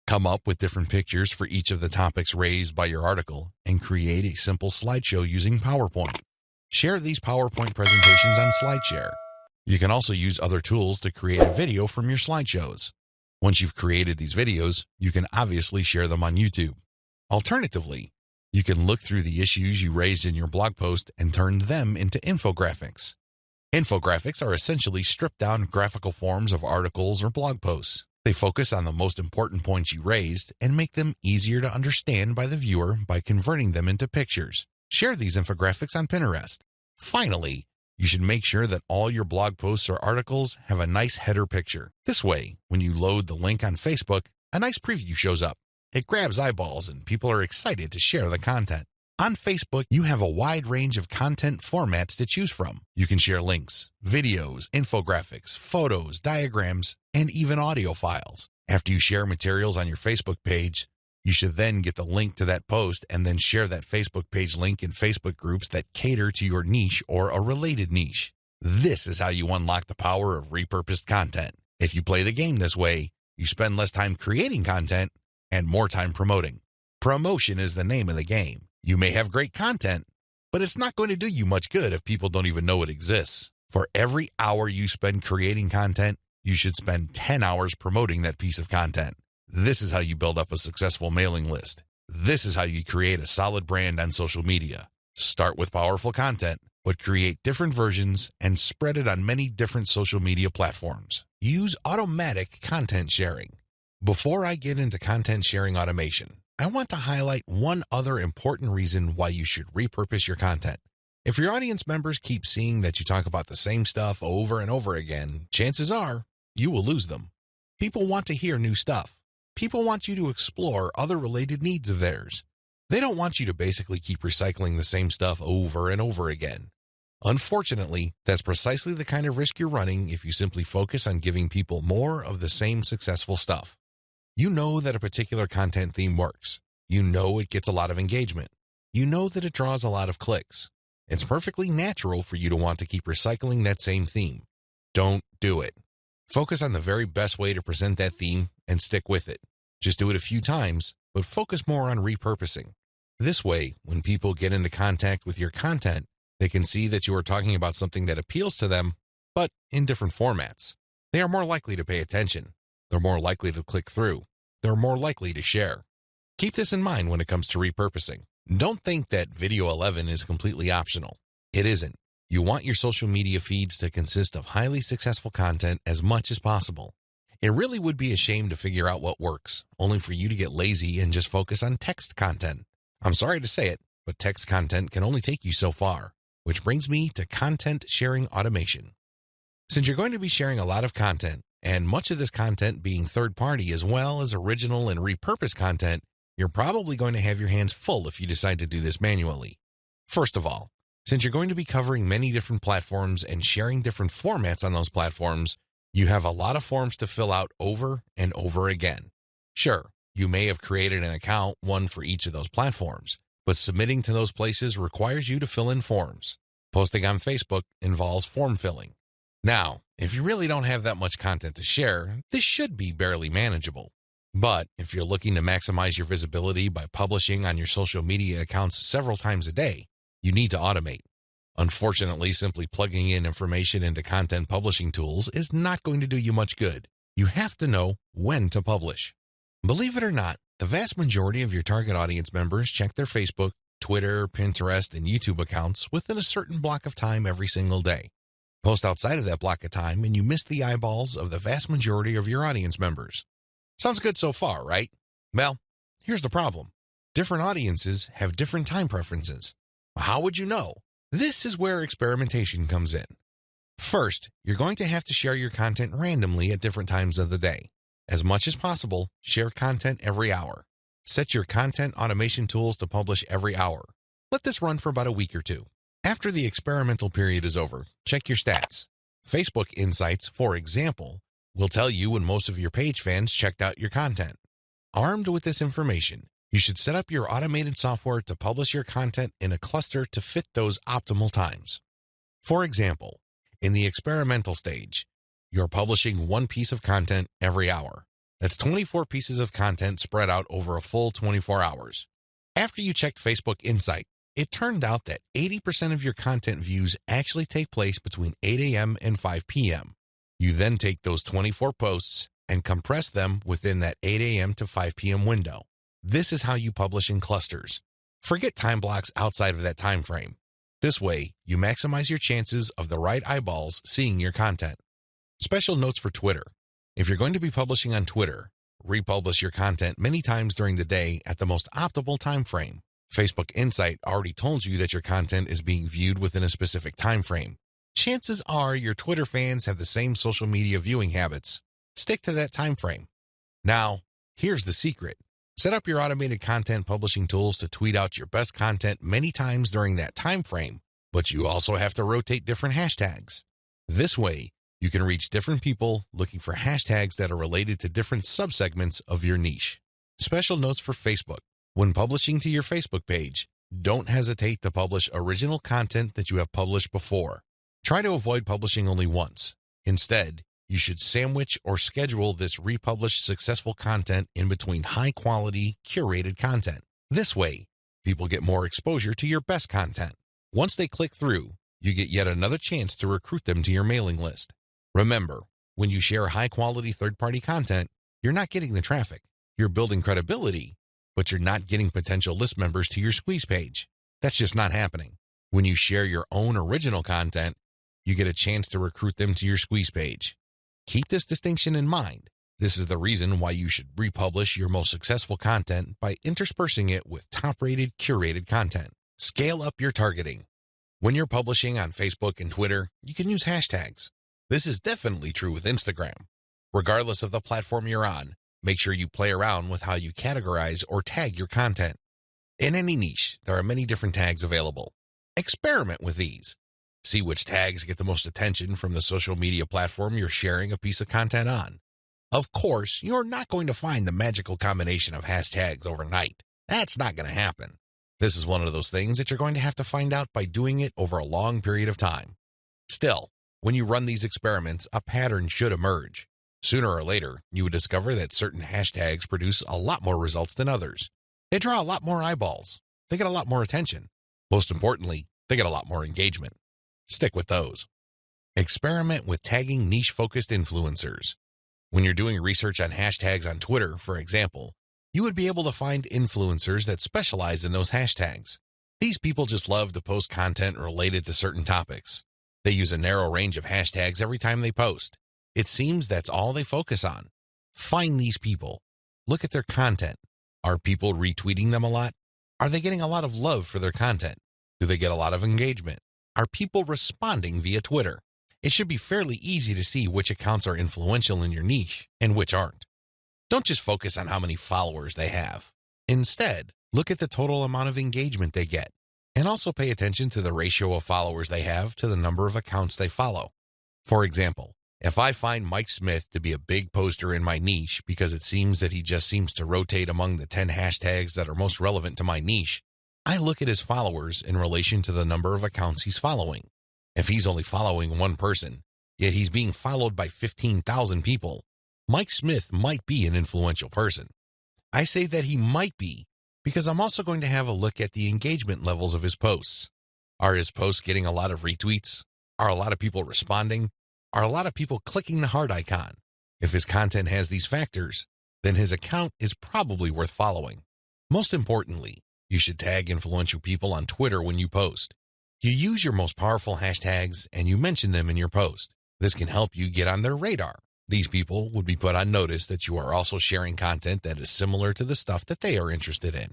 Come up with different pictures for each of the topics raised by your article and create a simple slideshow using PowerPoint. Share these PowerPoint presentations on SlideShare. You can also use other tools to create a video from your slideshows. Once you've created these videos, you can obviously share them on YouTube. Alternatively, you can look through the issues you raised in your blog post and turn them into infographics. Infographics are essentially stripped-down graphical forms of articles or blog posts. They focus on the most important points you raised and make them easier to understand by the viewer by converting them into pictures. Share these infographics on Pinterest. Finally, you should make sure that all your blog posts or articles have a nice header picture. This way, when you load the link on Facebook, a nice preview shows up. It grabs eyeballs and people are excited to share the content. On Facebook, you have a wide range of content formats to choose from. You can share links, videos, infographics, photos, diagrams, and even audio files. After you share materials on your Facebook page, you should then get the link to that post and then share that Facebook page link in Facebook groups that cater to your niche or a related niche. This is how you unlock the power of repurposed content. If you play the game this way, you spend less time creating content and more time promoting. Promotion is the name of the game. You may have great content, but it's not going to do you much good if people don't even know it exists. For every hour you spend creating content, you should spend 10 hours promoting that piece of content. This is how you build up a successful mailing list. This is how you create a solid brand on social media. Start with powerful content, but create different versions and spread it on many different social media platforms. Use automatic content sharing. Before I get into content sharing automation, I want to highlight one other important reason why you should repurpose your content. If your audience members keep seeing that you talk about the same stuff over and over again, chances are you will lose them. People want to hear new stuff. People want you to explore other related needs of theirs. They don't want you to basically keep recycling the same stuff over and over again. Unfortunately, that's precisely the kind of risk you're running if you simply focus on giving people more of the same successful stuff. You know that a particular content theme works. You know it gets a lot of engagement. You know that it draws a lot of clicks. It's perfectly natural for you to want to keep recycling that same theme. Don't do it. Focus on the very best way to present that theme and stick with it. Just do it a few times, but focus more on repurposing. This way, when people get into contact with your content, they can see that you are talking about something that appeals to them, but in different formats. They are more likely to pay attention. They're more likely to click through. They're more likely to share. Keep this in mind when it comes to repurposing. Don't think that Video 11 is completely optional. It isn't. You want your social media feeds to consist of highly successful content as much as possible. It really would be a shame to figure out what works, only for you to get lazy and just focus on text content. I'm sorry to say it, but text content can only take you so far, which brings me to content sharing automation. Since you're going to be sharing a lot of content, and much of this content being third-party as well as original and repurposed content, you're probably going to have your hands full if you decide to do this manually. First of all, since you're going to be covering many different platforms and sharing different formats on those platforms, you have a lot of forms to fill out over and over again. Sure, you may have created an account, one for each of those platforms, but submitting to those places requires you to fill in forms. Posting on Facebook involves form filling. Now, if you really don't have that much content to share, this should be barely manageable. But if you're looking to maximize your visibility by publishing on your social media accounts several times a day, you need to automate. Unfortunately, simply plugging in information into content publishing tools is not going to do you much good. You have to know when to publish. Believe it or not, the vast majority of your target audience members check their Facebook, Twitter, Pinterest, and YouTube accounts within a certain block of time every single day. Post outside of that block of time and you miss the eyeballs of the vast majority of your audience members. Sounds good so far, right? Well, here's the problem. Different audiences have different time preferences. How would you know? This is where experimentation comes in. First, you're going to have to share your content randomly at different times of the day. As much as possible, share content every hour. Set your content automation tools to publish every hour. Let this run for about a week or two. After the experimental period is over, check your stats. Facebook Insights, for example, will tell you when most of your page fans checked out your content. Armed with this information, you should set up your automated software to publish your content in a cluster to fit those optimal times. For example, in the experimental stage, you're publishing one piece of content every hour. That's 24 pieces of content spread out over a full 24 hours. After you checked Facebook Insight, it turned out that 80% of your content views actually take place between 8 a.m. and 5 p.m. You then take those 24 posts and compress them within that 8 a.m. to 5 p.m. window. This is how you publish in clusters. Forget time blocks outside of that time frame. This way, you maximize your chances of the right eyeballs seeing your content. Special notes for Twitter. If you're going to be publishing on Twitter, republish your content many times during the day at the most optimal time frame. Facebook Insight already told you that your content is being viewed within a specific time frame. Chances are your Twitter fans have the same social media viewing habits. Stick to that time frame. Now, here's the secret. Set up your automated content publishing tools to tweet out your best content many times during that time frame, but you also have to rotate different hashtags. This way, you can reach different people looking for hashtags that are related to different subsegments of your niche. Special notes for Facebook. When publishing to your Facebook page, don't hesitate to publish original content that you have published before. Try to avoid publishing only once. Instead, you should sandwich or schedule this republished successful content in between high-quality, curated content. This way, people get more exposure to your best content. Once they click through, you get yet another chance to recruit them to your mailing list. Remember, when you share high-quality third-party content, you're not getting the traffic. You're building credibility, but you're not getting potential list members to your squeeze page. That's just not happening. When you share your own original content, you get a chance to recruit them to your squeeze page. Keep this distinction in mind. This is the reason why you should republish your most successful content by interspersing it with top-rated, curated content. Scale up your targeting. When you're publishing on Facebook and Twitter, you can use hashtags. This is definitely true with Instagram. Regardless of the platform you're on, make sure you play around with how you categorize or tag your content. In any niche, there are many different tags available. Experiment with these. See which tags get the most attention from the social media platform you're sharing a piece of content on. Of course, you're not going to find the magical combination of hashtags overnight. That's not going to happen. This is one of those things that you're going to have to find out by doing it over a long period of time. Still, when you run these experiments, a pattern should emerge. Sooner or later, you would discover that certain hashtags produce a lot more results than others. They draw a lot more eyeballs. They get a lot more attention. Most importantly, they get a lot more engagement. Stick with those. Experiment with tagging niche-focused influencers. When you're doing research on hashtags on Twitter, for example, you would be able to find influencers that specialize in those hashtags. These people just love to post content related to certain topics. They use a narrow range of hashtags every time they post. It seems that's all they focus on. Find these people. Look at their content. Are people retweeting them a lot? Are they getting a lot of love for their content? Do they get a lot of engagement? Are people responding via Twitter? It should be fairly easy to see which accounts are influential in your niche and which aren't. Don't just focus on how many followers they have. Instead, look at the total amount of engagement they get, and also pay attention to the ratio of followers they have to the number of accounts they follow. For example, if I find Mike Smith to be a big poster in my niche because it seems that he just seems to rotate among the 10 hashtags that are most relevant to my niche, I look at his followers in relation to the number of accounts he's following. If he's only following one person, yet he's being followed by 15,000 people, Mike Smith might be an influential person. I say that he might be because I'm also going to have a look at the engagement levels of his posts. Are his posts getting a lot of retweets? Are a lot of people responding? Are a lot of people clicking the heart icon? If his content has these factors, then his account is probably worth following. Most importantly, you should tag influential people on Twitter when you post. You use your most powerful hashtags and you mention them in your post. This can help you get on their radar. These people would be put on notice that you are also sharing content that is similar to the stuff that they are interested in.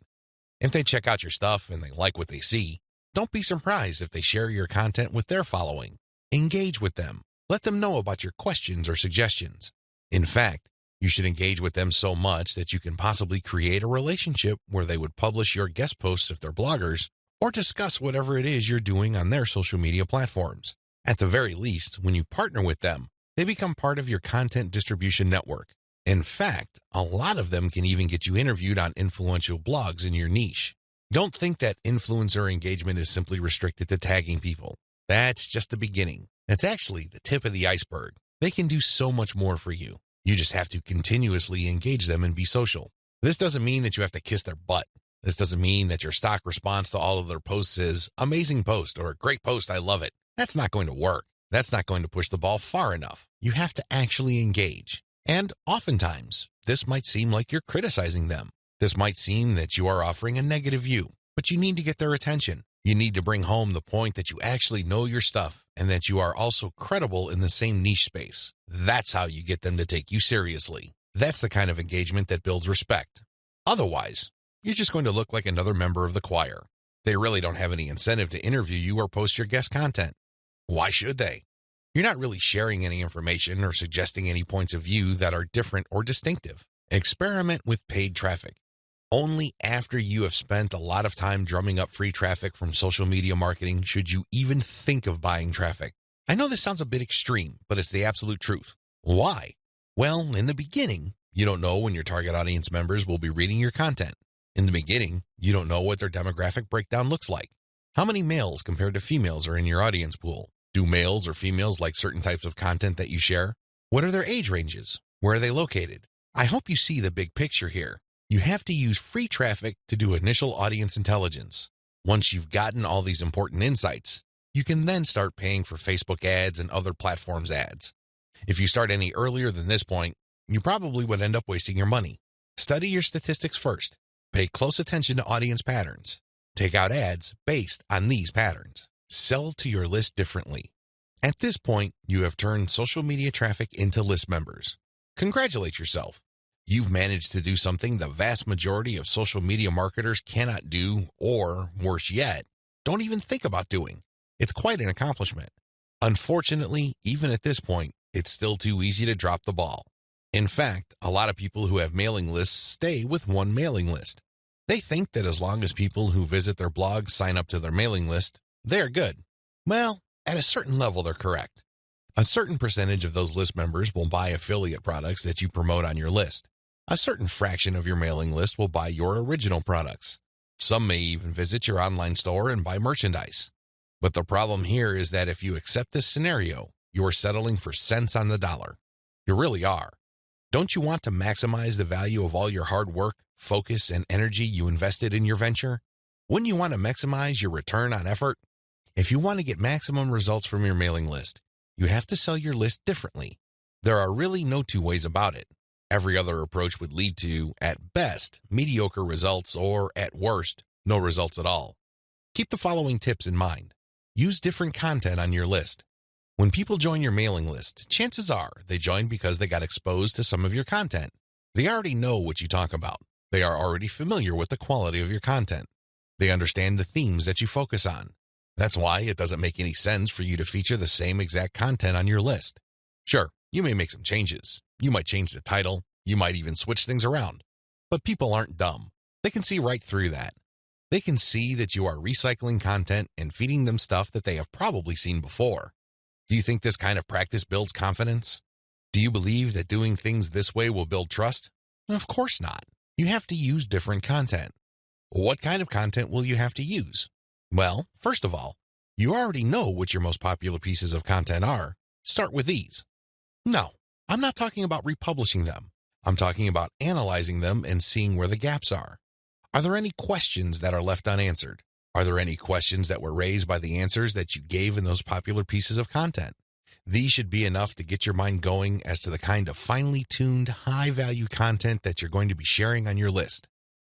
If they check out your stuff and they like what they see, don't be surprised if they share your content with their following. Engage with them. Let them know about your questions or suggestions. In fact, you should engage with them so much that you can possibly create a relationship where they would publish your guest posts if they're bloggers, or discuss whatever it is you're doing on their social media platforms. At the very least, when you partner with them, they become part of your content distribution network. In fact, a lot of them can even get you interviewed on influential blogs in your niche. Don't think that influencer engagement is simply restricted to tagging people. That's just the beginning. That's actually the tip of the iceberg. They can do so much more for you. You just have to continuously engage them and be social. This doesn't mean that you have to kiss their butt. This doesn't mean that your stock response to all of their posts is amazing post or great post, I love it. That's not going to work. That's not going to push the ball far enough. You have to actually engage. And oftentimes, this might seem like you're criticizing them. This might seem that you are offering a negative view, but you need to get their attention. You need to bring home the point that you actually know your stuff and that you are also credible in the same niche space. That's how you get them to take you seriously. That's the kind of engagement that builds respect. Otherwise, you're just going to look like another member of the choir. They really don't have any incentive to interview you or post your guest content. Why should they? You're not really sharing any information or suggesting any points of view that are different or distinctive. Experiment with paid traffic. Only after you have spent a lot of time drumming up free traffic from social media marketing should you even think of buying traffic. I know this sounds a bit extreme, but it's the absolute truth. Why? Well, in the beginning, you don't know when your target audience members will be reading your content. In the beginning, you don't know what their demographic breakdown looks like. How many males compared to females are in your audience pool? Do males or females like certain types of content that you share? What are their age ranges? Where are they located? I hope you see the big picture here. You have to use free traffic to do initial audience intelligence. Once you've gotten all these important insights, you can then start paying for Facebook ads and other platforms' ads. If you start any earlier than this point, you probably would end up wasting your money. Study your statistics first. Pay close attention to audience patterns. Take out ads based on these patterns. Sell to your list differently. At this point, you have turned social media traffic into list members. Congratulate yourself. You've managed to do something the vast majority of social media marketers cannot do, or, worse yet, don't even think about doing. It's quite an accomplishment. Unfortunately, even at this point, it's still too easy to drop the ball. In fact, a lot of people who have mailing lists stay with one mailing list. They think that as long as people who visit their blog sign up to their mailing list, they're good. Well, at a certain level, they're correct. A certain percentage of those list members will buy affiliate products that you promote on your list. A certain fraction of your mailing list will buy your original products. Some may even visit your online store and buy merchandise. But the problem here is that if you accept this scenario, you are settling for cents on the dollar. You really are. Don't you want to maximize the value of all your hard work, focus, and energy you invested in your venture? Wouldn't you want to maximize your return on effort? If you want to get maximum results from your mailing list, You have to sell your list differently. There are really no two ways about it. Every other approach would lead to, at best, mediocre results or, at worst, no results at all. Keep the following tips in mind. Use different content on your list. When people join your mailing list, chances are they joined because they got exposed to some of your content. They already know what you talk about. They are already familiar with the quality of your content. They understand the themes that you focus on. That's why it doesn't make any sense for you to feature the same exact content on your list. Sure, you may make some changes. You might change the title. You might even switch things around. But people aren't dumb. They can see right through that. They can see that you are recycling content and feeding them stuff that they have probably seen before. Do you think this kind of practice builds confidence? Do you believe that doing things this way will build trust? Of course not. You have to use different content. What kind of content will you have to use? Well, first of all, you already know what your most popular pieces of content are. Start with these. No, I'm not talking about republishing them. I'm talking about analyzing them and seeing where the gaps are. Are there any questions that are left unanswered? Are there any questions that were raised by the answers that you gave in those popular pieces of content? These should be enough to get your mind going as to the kind of finely tuned, high-value content that you're going to be sharing on your list.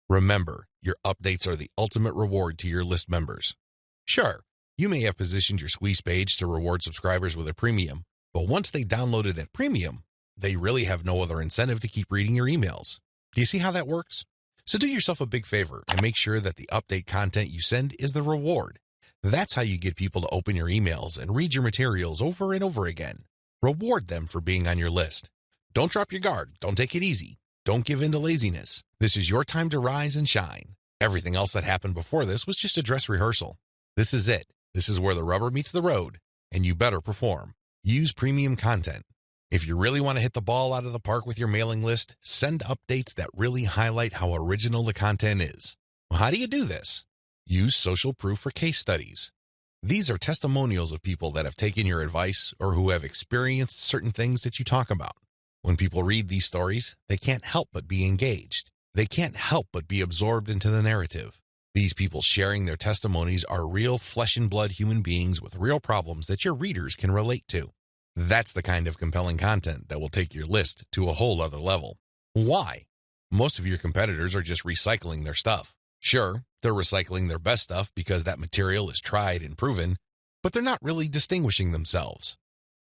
Remember, your updates are the ultimate reward to your list members. Sure, you may have positioned your squeeze page to reward subscribers with a premium, but once they downloaded that premium, they really have no other incentive to keep reading your emails. Do you see how that works? So do yourself a big favor and make sure that the update content you send is the reward. That's how you get people to open your emails and read your materials over and over again. Reward them for being on your list. Don't drop your guard. Don't take it easy. Don't give in to laziness. This is your time to rise and shine. Everything else that happened before this was just a dress rehearsal. This is it. This is where the rubber meets the road, and you better perform. Use premium content. If you really want to hit the ball out of the park with your mailing list, send updates that really highlight how original the content is. Well, how do you do this? Use social proof for case studies. These are testimonials of people that have taken your advice or who have experienced certain things that you talk about. When people read these stories, they can't help but be engaged. They can't help but be absorbed into the narrative. These people sharing their testimonies are real flesh and blood human beings with real problems that your readers can relate to. That's the kind of compelling content that will take your list to a whole other level. Why? Most of your competitors are just recycling their stuff. Sure, they're recycling their best stuff because that material is tried and proven, but they're not really distinguishing themselves.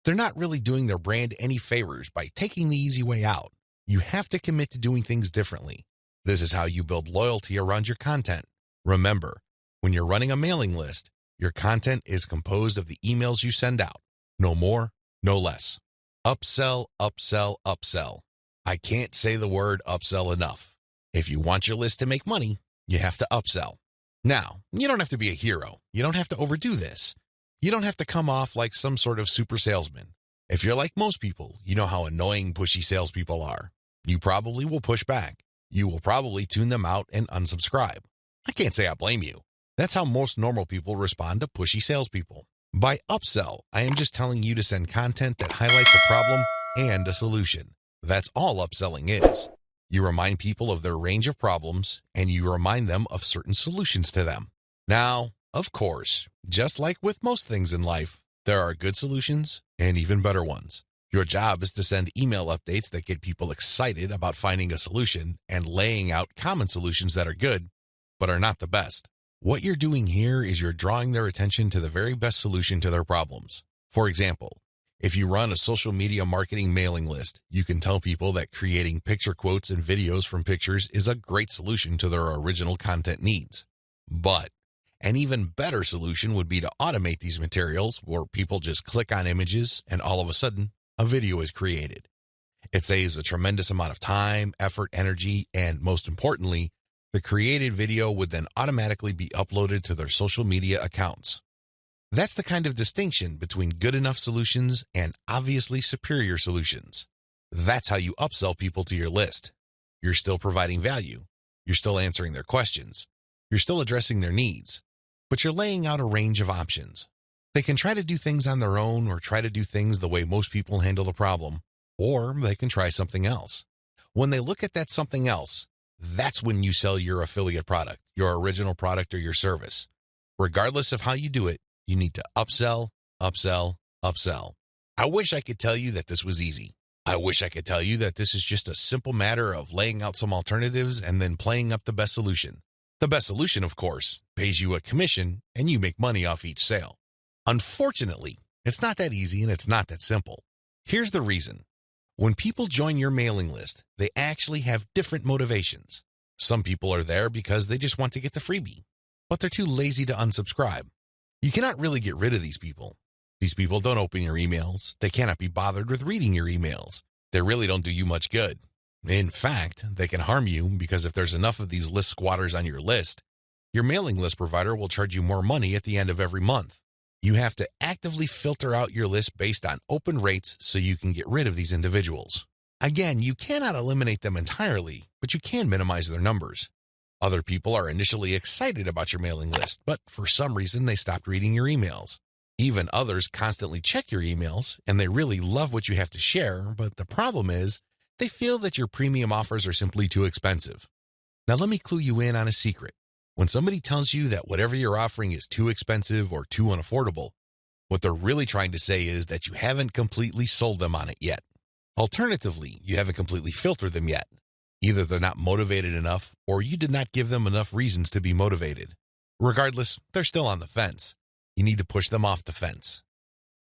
They're not really doing their brand any favors by taking the easy way out. You have to commit to doing things differently. This is how you build loyalty around your content. Remember, when you're running a mailing list, your content is composed of the emails you send out. No more, no less. Upsell, upsell, upsell. I can't say the word upsell enough. If you want your list to make money, you have to upsell. Now, you don't have to be a hero. You don't have to overdo this. You don't have to come off like some sort of super salesman. If you're like most people, you know how annoying pushy salespeople are. You probably will push back. You will probably tune them out and unsubscribe. I can't say I blame you. That's how most normal people respond to pushy salespeople. By upsell, I am just telling you to send content that highlights a problem and a solution. That's all upselling is. You remind people of their range of problems, and you remind them of certain solutions to them. Now, of course, just like with most things in life, there are good solutions and even better ones. Your job is to send email updates that get people excited about finding a solution and laying out common solutions that are good, but are not the best. What you're doing here is you're drawing their attention to the very best solution to their problems. For example, if you run a social media marketing mailing list, you can tell people that creating picture quotes and videos from pictures is a great solution to their original content needs. But an even better solution would be to automate these materials where people just click on images and all of a sudden, a video is created. It saves a tremendous amount of time, effort, energy, and most importantly, the created video would then automatically be uploaded to their social media accounts. That's the kind of distinction between good enough solutions and obviously superior solutions. That's how you upsell people to your list. You're still providing value. You're still answering their questions. You're still addressing their needs. But you're laying out a range of options. They can try to do things on their own or try to do things the way most people handle the problem, or they can try something else. When they look at that something else, that's when you sell your affiliate product, your original product, or your service. Regardless of how you do it, you need to upsell, upsell, upsell. I wish I could tell you that this was easy. I wish I could tell you that this is just a simple matter of laying out some alternatives and then playing up the best solution. The best solution, of course, pays you a commission and you make money off each sale. Unfortunately, it's not that easy and it's not that simple. Here's the reason. When people join your mailing list, they actually have different motivations. Some people are there because they just want to get the freebie, but they're too lazy to unsubscribe. You cannot really get rid of these people. These people don't open your emails. They cannot be bothered with reading your emails. They really don't do you much good. In fact, they can harm you because if there's enough of these list squatters on your list, your mailing list provider will charge you more money at the end of every month. You have to actively filter out your list based on open rates so you can get rid of these individuals. Again, you cannot eliminate them entirely, but you can minimize their numbers. Other people are initially excited about your mailing list, but for some reason they stopped reading your emails. Even others constantly check your emails, and they really love what you have to share, but the problem is they feel that your premium offers are simply too expensive. Now let me clue you in on a secret. When somebody tells you that whatever you're offering is too expensive or too unaffordable, what they're really trying to say is that you haven't completely sold them on it yet. Alternatively, you haven't completely filtered them yet. Either they're not motivated enough or you did not give them enough reasons to be motivated. Regardless, they're still on the fence. You need to push them off the fence.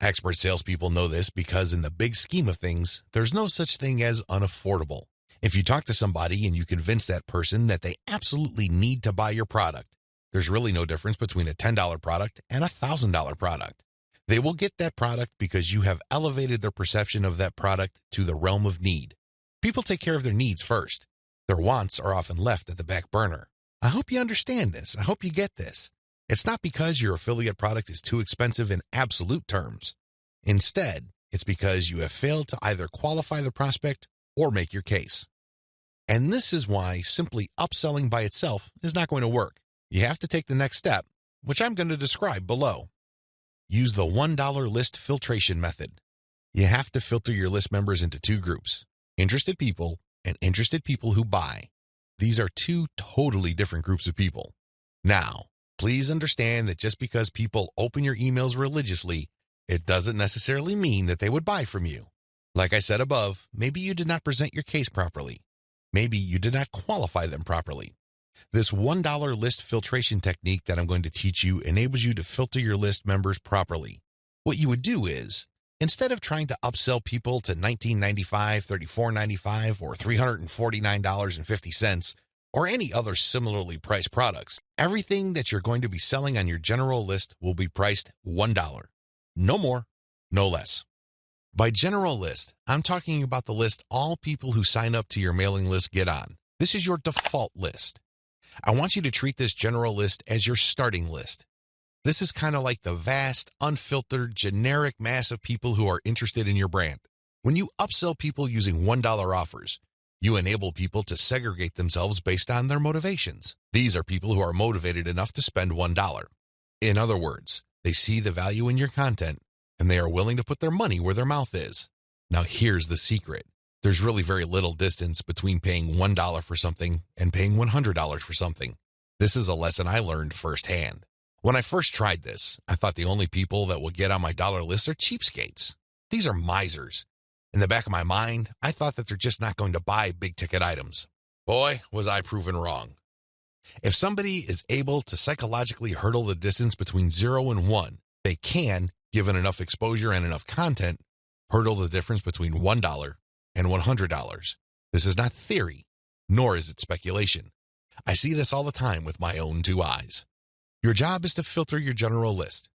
Expert salespeople know this because in the big scheme of things, there's no such thing as unaffordable. If you talk to somebody and you convince that person that they absolutely need to buy your product, there's really no difference between a $10 product and a $1,000 product. They will get that product because you have elevated their perception of that product to the realm of need. People take care of their needs first. Their wants are often left at the back burner. I hope you understand this. I hope you get this. It's not because your affiliate product is too expensive in absolute terms. Instead, it's because you have failed to either qualify the prospect or make your case. And this is why simply upselling by itself is not going to work. You have to take the next step, which I'm going to describe below. Use the $1 list filtration method. You have to filter your list members into two groups, interested people and interested people who buy. These are two totally different groups of people. Now, please understand that just because people open your emails religiously, it doesn't necessarily mean that they would buy from you. Like I said above, maybe you did not present your case properly. Maybe you did not qualify them properly. This $1 list filtration technique that I'm going to teach you enables you to filter your list members properly. What you would do is, instead of trying to upsell people to $19.95, $34.95, or $349.50, or any other similarly priced products, everything that you're going to be selling on your general list will be priced $1. No more, no less. By general list, I'm talking about the list all people who sign up to your mailing list get on. This is your default list. I want you to treat this general list as your starting list. This is kind of like the vast, unfiltered, generic mass of people who are interested in your brand. When you upsell people using $1 offers, you enable people to segregate themselves based on their motivations. These are people who are motivated enough to spend $1. In other words, they see the value in your content, and they are willing to put their money where their mouth is. Now here's the secret. There's really very little distance between paying $1 for something and paying $100 for something. This is a lesson I learned firsthand. When I first tried this, I thought the only people that will get on my dollar list are cheapskates. These are misers. In the back of my mind, I thought that they're just not going to buy big-ticket items. Boy, was I proven wrong. If somebody is able to psychologically hurdle the distance between 0 and 1, they can, given enough exposure and enough content, hurdle the difference between $1 and $100. This is not theory, nor is it speculation. I see this all the time with my own two eyes. Your job is to filter your general list.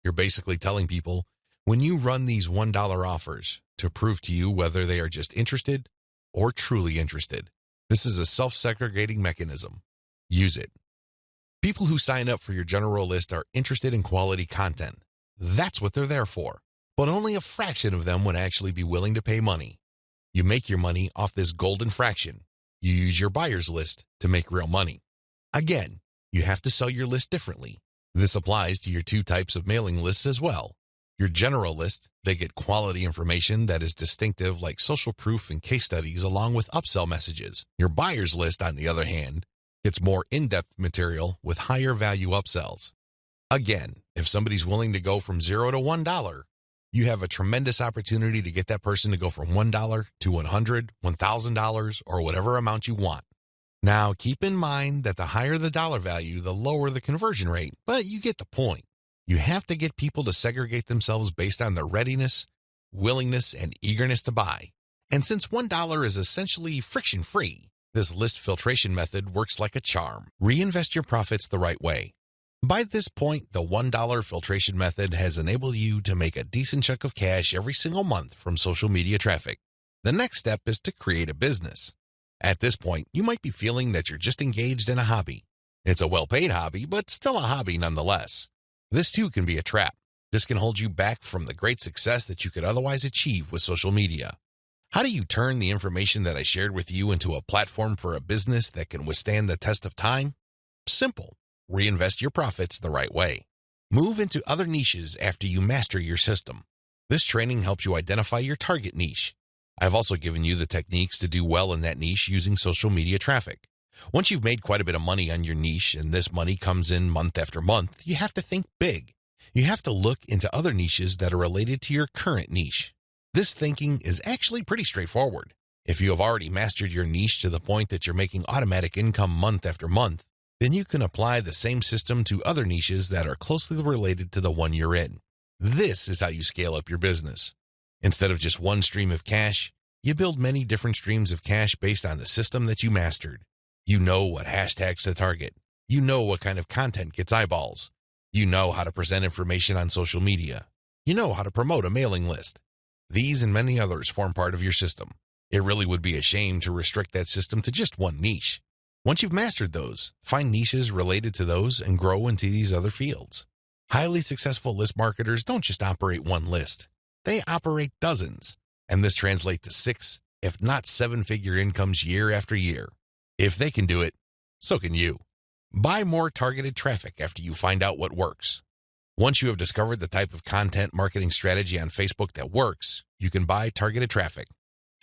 You're basically telling people, when you run these $1 offers, to prove to you whether they are just interested or truly interested. This is a self-segregating mechanism. Use it. People who sign up for your general list are interested in quality content. That's what they're there for. But only a fraction of them would actually be willing to pay money. You make your money off this golden fraction. You use your buyer's list to make real money. Again, you have to sell your list differently. This applies to your two types of mailing lists as well. Your general list, they get quality information that is distinctive like social proof and case studies along with upsell messages. Your buyer's list, on the other hand, gets more in-depth material with higher value upsells. Again, if somebody's willing to go from $0 to $1, you have a tremendous opportunity to get that person to go from $1 to $100, $1,000, or whatever amount you want. Now, keep in mind that the higher the dollar value, the lower the conversion rate, but you get the point. You have to get people to segregate themselves based on their readiness, willingness, and eagerness to buy. And since $1 is essentially friction-free, this list filtration method works like a charm. Reinvest your profits the right way. By this point, the $1 filtration method has enabled you to make a decent chunk of cash every single month from social media traffic. The next step is to create a business. At this point, you might be feeling that you're just engaged in a hobby. It's a well-paid hobby, but still a hobby nonetheless. This too can be a trap. This can hold you back from the great success that you could otherwise achieve with social media. How do you turn the information that I shared with you into a platform for a business that can withstand the test of time? Simple. Reinvest your profits the right way. Move into other niches after you master your system. This training helps you identify your target niche. I've also given you the techniques to do well in that niche using social media traffic. Once you've made quite a bit of money on your niche and this money comes in month after month, you have to think big. You have to look into other niches that are related to your current niche. This thinking is actually pretty straightforward. If you have already mastered your niche to the point that you're making automatic income month after month, then you can apply the same system to other niches that are closely related to the one you're in. This is how you scale up your business. Instead of just one stream of cash, you build many different streams of cash based on the system that you mastered. You know what hashtags to target. You know what kind of content gets eyeballs. You know how to present information on social media. You know how to promote a mailing list. These and many others form part of your system. It really would be a shame to restrict that system to just one niche. Once you've mastered those, find niches related to those and grow into these other fields. Highly successful list marketers don't just operate one list. They operate dozens, and this translates to 6, if not 7-figure incomes year after year. If they can do it, so can you. Buy more targeted traffic after you find out what works. Once you have discovered the type of content marketing strategy on Facebook that works, you can buy targeted traffic.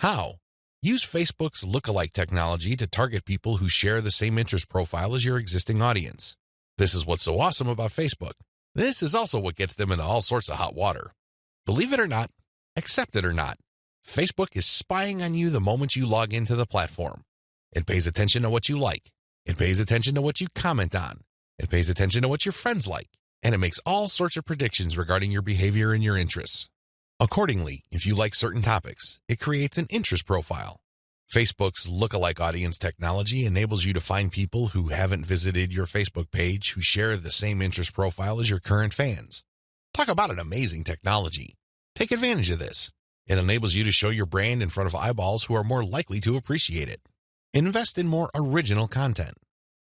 How? Use Facebook's lookalike technology to target people who share the same interest profile as your existing audience. This is what's so awesome about Facebook. This is also what gets them into all sorts of hot water. Believe it or not, accept it or not, Facebook is spying on you the moment you log into the platform. It pays attention to what you like. It pays attention to what you comment on. It pays attention to what your friends like. And it makes all sorts of predictions regarding your behavior and your interests. Accordingly, if you like certain topics, it creates an interest profile. Facebook's lookalike audience technology enables you to find people who haven't visited your Facebook page who share the same interest profile as your current fans. Talk about an amazing technology. Take advantage of this. It enables you to show your brand in front of eyeballs who are more likely to appreciate it. Invest in more original content.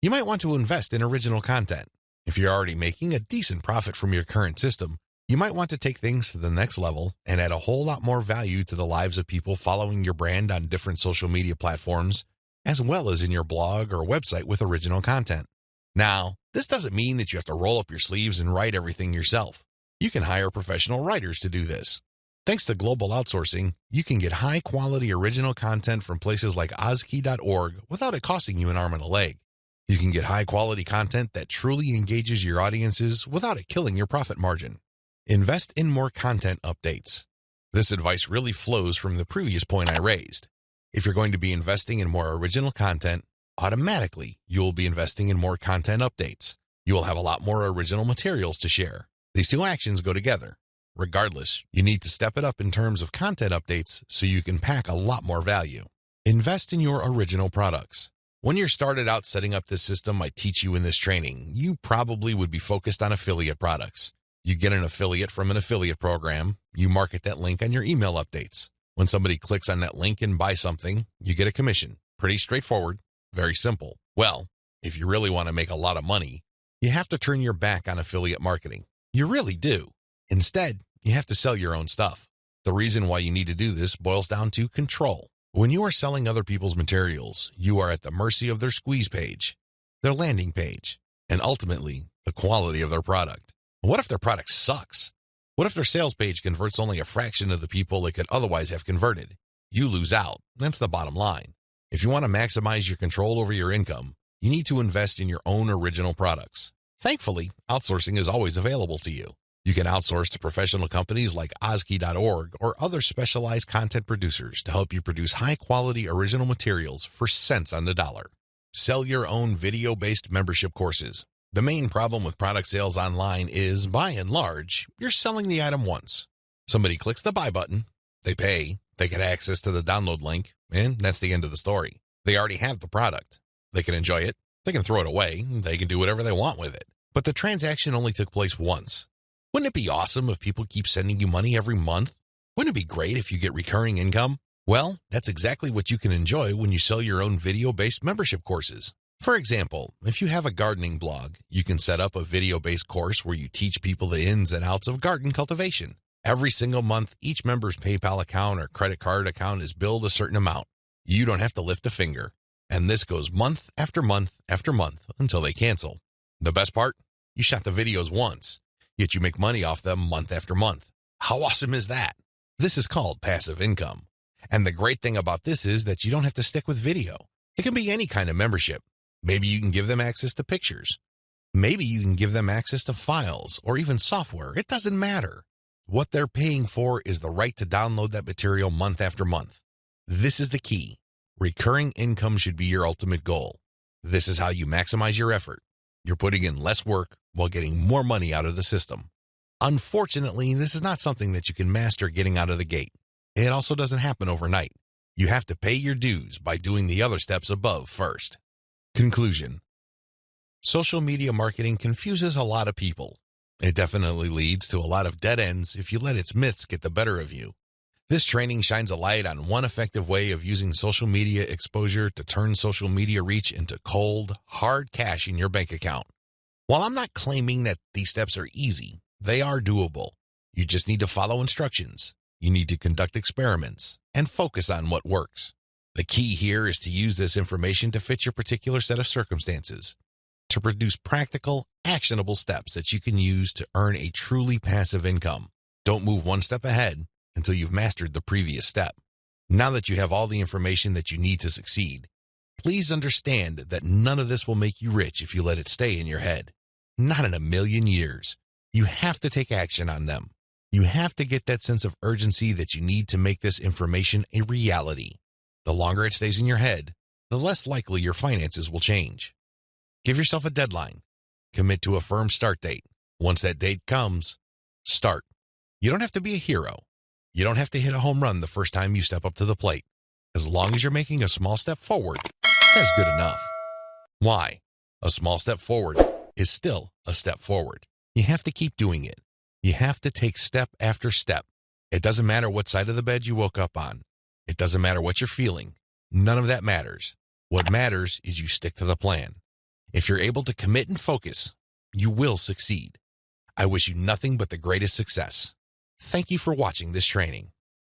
You might want to invest in original content. If you're already making a decent profit from your current system, you might want to take things to the next level and add a whole lot more value to the lives of people following your brand on different social media platforms, as well as in your blog or website with original content. Now, this doesn't mean that you have to roll up your sleeves and write everything yourself. You can hire professional writers to do this. Thanks to global outsourcing, you can get high-quality original content from places like ozkey.org without it costing you an arm and a leg. You can get high-quality content that truly engages your audiences without it killing your profit margin. Invest in more content updates. This advice really flows from the previous point I raised. If you're going to be investing in more original content, automatically you'll be investing in more content updates. You will have a lot more original materials to share. These two actions go together. Regardless, you need to step it up in terms of content updates so you can pack a lot more value. Invest in your original products. When you're started out setting up this system I teach you in this training, you probably would be focused on affiliate products. You get an affiliate from an affiliate program, you market that link on your email updates. When somebody clicks on that link and buys something, you get a commission. Pretty straightforward, very simple. Well, if you really want to make a lot of money, you have to turn your back on affiliate marketing. You really do. Instead, you have to sell your own stuff. The reason why you need to do this boils down to control. When you are selling other people's materials, you are at the mercy of their squeeze page, their landing page, and ultimately, the quality of their product. What if their product sucks? What if their sales page converts only a fraction of the people it could otherwise have converted? You lose out. That's the bottom line. If you want to maximize your control over your income, you need to invest in your own original products. Thankfully, outsourcing is always available to you. You can outsource to professional companies like Ozkey.org or other specialized content producers to help you produce high-quality original materials for cents on the dollar. Sell your own video-based membership courses. The main problem with product sales online is, by and large, you're selling the item once. Somebody clicks the buy button, they pay, they get access to the download link, and that's the end of the story. They already have the product. They can enjoy it, they can throw it away, they can do whatever they want with it. But the transaction only took place once. Wouldn't it be awesome if people keep sending you money every month? Wouldn't it be great if you get recurring income? Well, that's exactly what you can enjoy when you sell your own video-based membership courses. For example, if you have a gardening blog, you can set up a video-based course where you teach people the ins and outs of garden cultivation. Every single month, each member's PayPal account or credit card account is billed a certain amount. You don't have to lift a finger. And this goes month after month after month until they cancel. The best part? You shot the videos once, yet you make money off them month after month. How awesome is that? This is called passive income. And the great thing about this is that you don't have to stick with video. It can be any kind of membership. Maybe you can give them access to pictures. Maybe you can give them access to files or even software. It doesn't matter. What they're paying for is the right to download that material month after month. This is the key. Recurring income should be your ultimate goal. This is how you maximize your effort. You're putting in less work while getting more money out of the system. Unfortunately, this is not something that you can master getting out of the gate. It also doesn't happen overnight. You have to pay your dues by doing the other steps above first. Conclusion. Social media marketing confuses a lot of people. It definitely leads to a lot of dead ends if you let its myths get the better of you. This training shines a light on one effective way of using social media exposure to turn social media reach into cold, hard cash in your bank account. While I'm not claiming that these steps are easy, they are doable. You just need to follow instructions. You need to conduct experiments and focus on what works. The key here is to use this information to fit your particular set of circumstances, to produce practical, actionable steps that you can use to earn a truly passive income. Don't move one step ahead until you've mastered the previous step. Now that you have all the information that you need to succeed, please understand that none of this will make you rich if you let it stay in your head. Not in a million years. You have to take action on them. You have to get that sense of urgency that you need to make this information a reality. The longer it stays in your head, the less likely your finances will change. Give yourself a deadline. Commit to a firm start date. Once that date comes, start. You don't have to be a hero. You don't have to hit a home run the first time you step up to the plate. As long as you're making a small step forward, that's good enough. Why? A small step forward is still a step forward. You have to keep doing it. You have to take step after step. It doesn't matter what side of the bed you woke up on. It doesn't matter what you're feeling. None of that matters. What matters is you stick to the plan. If you're able to commit and focus, you will succeed. I wish you nothing but the greatest success. Thank you for watching this training.